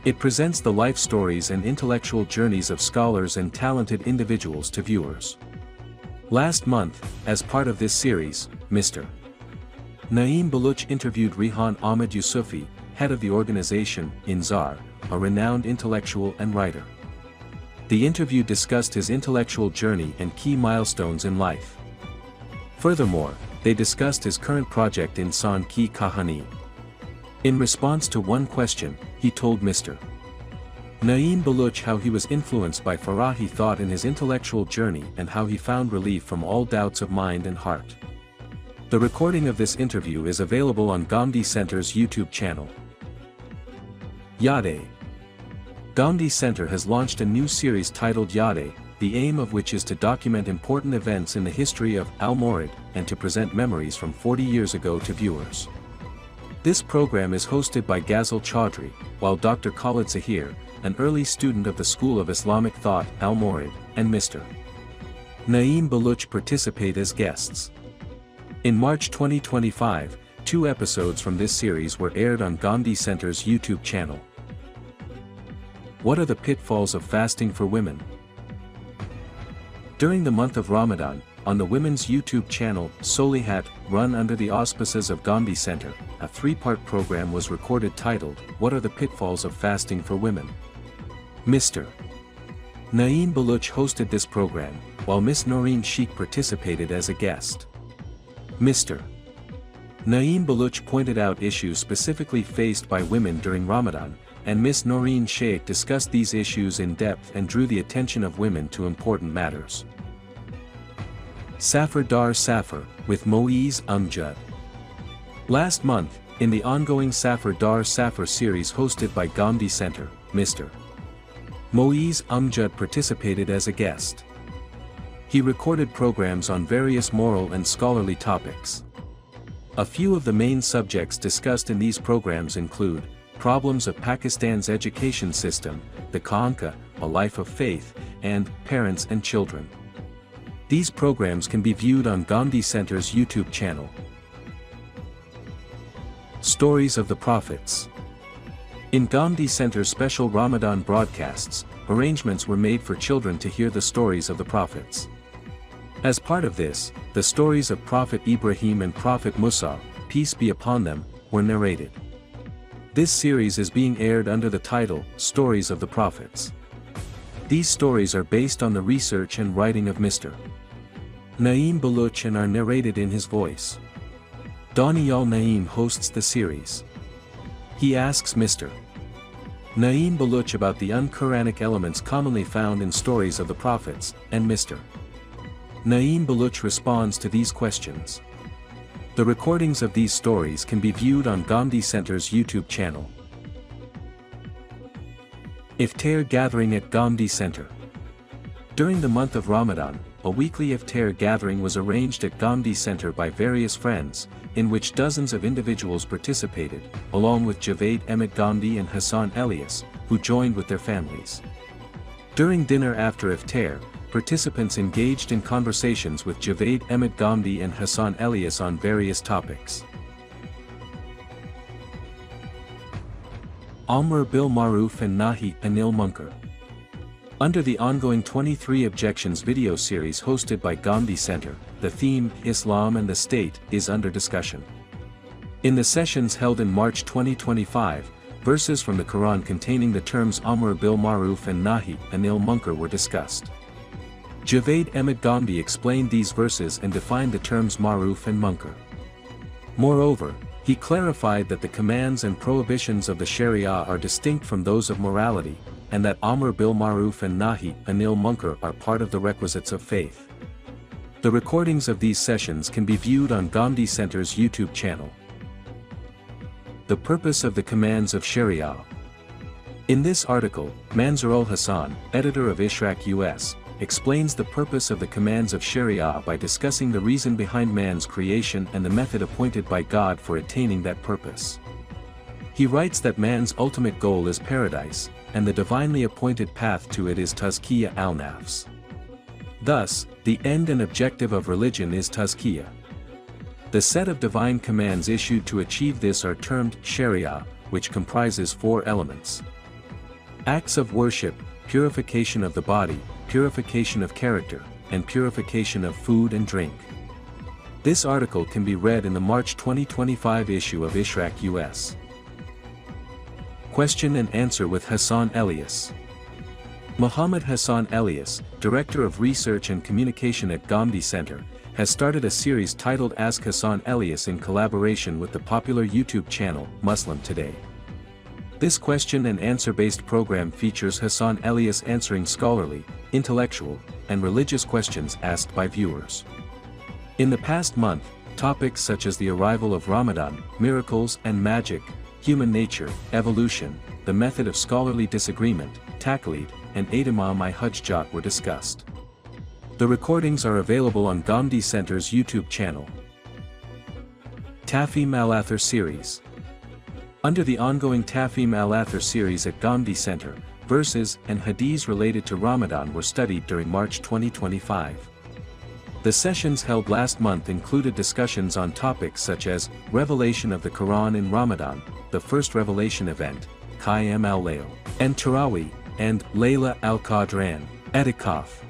It presents the life stories and intellectual journeys of scholars and talented individuals to viewers. Last month, as part of this series, Mr. Naeem Baluch interviewed Rehan Ahmed Yusufi, head of the organization, Inzar, a renowned intellectual and writer. The interview discussed his intellectual journey and key milestones in life. Furthermore, they discussed his current project Insan Ki Kahani. In response to one question, he told Mr. Naeem Baluch how he was influenced by Farahi thought in his intellectual journey and how he found relief from all doubts of mind and heart. The recording of this interview is available on Gandhi Center's YouTube channel. Yade. Gandhi Center has launched a new series titled Yade, the aim of which is to document important events in the history of Al-Morid and to present memories from 40 years ago to viewers. This program is hosted by Ghazal Chaudhry, while Dr. Khalid Zahir, an early student of the School of Islamic Thought, Al-Morid, and Mr. Naeem Baluch participate as guests. In March 2025, 2 episodes from this series were aired on Gandhi Center's YouTube channel. What are the pitfalls of fasting for women? During the month of Ramadan, on the women's YouTube channel, Solihat, run under the auspices of Gandhi Center, a 3-part program was recorded titled, What are the pitfalls of fasting for women? Mr. Naeem Baluch hosted this program, while Miss Noreen Sheikh participated as a guest. Mr. Naeem Baluch pointed out issues specifically faced by women during Ramadan, and Miss Noreen Sheikh discussed these issues in depth and drew the attention of women to important matters. Safar Dar Safar, with Moiz Amjad. Last month, in the ongoing Safar Dar Safar series hosted by Gandhi Center, Mr. Moiz Amjad participated as a guest. He recorded programs on various moral and scholarly topics. A few of the main subjects discussed in these programs include problems of Pakistan's education system, the Khanka, a life of faith, and parents and children. These programs can be viewed on Gandhi Center's YouTube channel. Stories of the Prophets. In Gandhi Center's special Ramadan broadcasts, arrangements were made for children to hear the stories of the prophets. As part of this, the stories of Prophet Ibrahim and Prophet Musa, peace be upon them, were narrated. This series is being aired under the title, Stories of the Prophets. These stories are based on the research and writing of Mr. Naeem Baluch and are narrated in his voice. Daniel Naeem hosts the series. He asks Mr. Naeem Baluch about the un-Quranic elements commonly found in stories of the prophets, and Mr. Naeem Baluch responds to these questions. The recordings of these stories can be viewed on Gandhi Center's YouTube channel. Iftar gathering at Gandhi Center. During the month of Ramadan, a weekly iftar gathering was arranged at Gandhi Center by various friends, in which dozens of individuals participated, along with Javed Ahmed Gandhi and Hassan Elias, who joined with their families. During dinner after iftar, participants engaged in conversations with Javed Ahmed Gandhi and Hassan Elias on various topics. Amr bil Maruf and Nahi Anil Munkar. Under the ongoing 23 Objections video series hosted by Gandhi Center, the theme, Islam and the State, is under discussion. In the sessions held in March 2025, verses from the Quran containing the terms Amr bil Maruf and Nahi Anil Munkar were discussed. Javed Ahmed Gandhi explained these verses and defined the terms Maruf and Munkar. Moreover, he clarified that the commands and prohibitions of the Sharia are distinct from those of morality, and that Amr bil Maruf and Nahi Anil Munkar are part of the requisites of faith. The recordings of these sessions can be viewed on Gandhi Center's YouTube channel. The purpose of the commands of Sharia. In this article, Manzoor Hassan, editor of Ishraq US, explains the purpose of the commands of Sharia by discussing the reason behind man's creation and the method appointed by God for attaining that purpose. He writes that man's ultimate goal is paradise, and the divinely appointed path to it is Tazkiyah al-Nafs. Thus, the end and objective of religion is Tazkiyah. The set of divine commands issued to achieve this are termed Sharia, which comprises 4 elements. Acts of worship, purification of the body, purification of character, and purification of food and drink. This article can be read in the March 2025 issue of Ishraq US. Question and answer with Hassan Elias. Muhammad Hassan Elias, Director of Research and Communication at Gandhi Center, has started a series titled Ask Hassan Elias in collaboration with the popular YouTube channel, Muslim Today. This question and answer-based program features Hassan Elias answering scholarly, intellectual, and religious questions asked by viewers. In the past month, topics such as the arrival of Ramadan, miracles and magic, human nature, evolution, the method of scholarly disagreement, taqlid, and Adamah-i-Hujjat were discussed. The recordings are available on Gandhi Center's YouTube channel. Tafhim al-Athar series. Under the ongoing Tafhim al-Athar series at Gandhi Center, verses and hadiths related to Ramadan were studied during March 2025. The sessions held last month included discussions on topics such as revelation of the Quran in Ramadan, the first revelation event, Qiyam al-Layl, and Taraweeh, and Layla al-Qadran, Etikaf.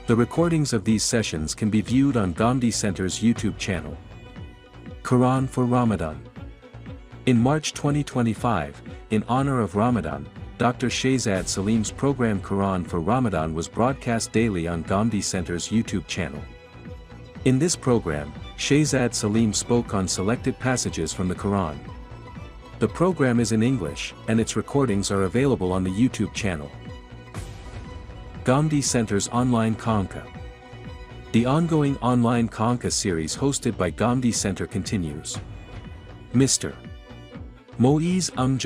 The recordings of these sessions can be viewed on Gandhi Center's YouTube channel. Quran for Ramadan. In March 2025, in honor of Ramadan, Dr. Shehzad Salim's program Quran for Ramadan was broadcast daily on Gandhi Center's YouTube channel. In this program, Shehzad Salim spoke on selected passages from the Quran. The program is in English, and its recordings are available on the YouTube channel. Gandhi Center's Online Conca. The ongoing online Conca series hosted by Gandhi Center continues. Mr. Moiz Amjad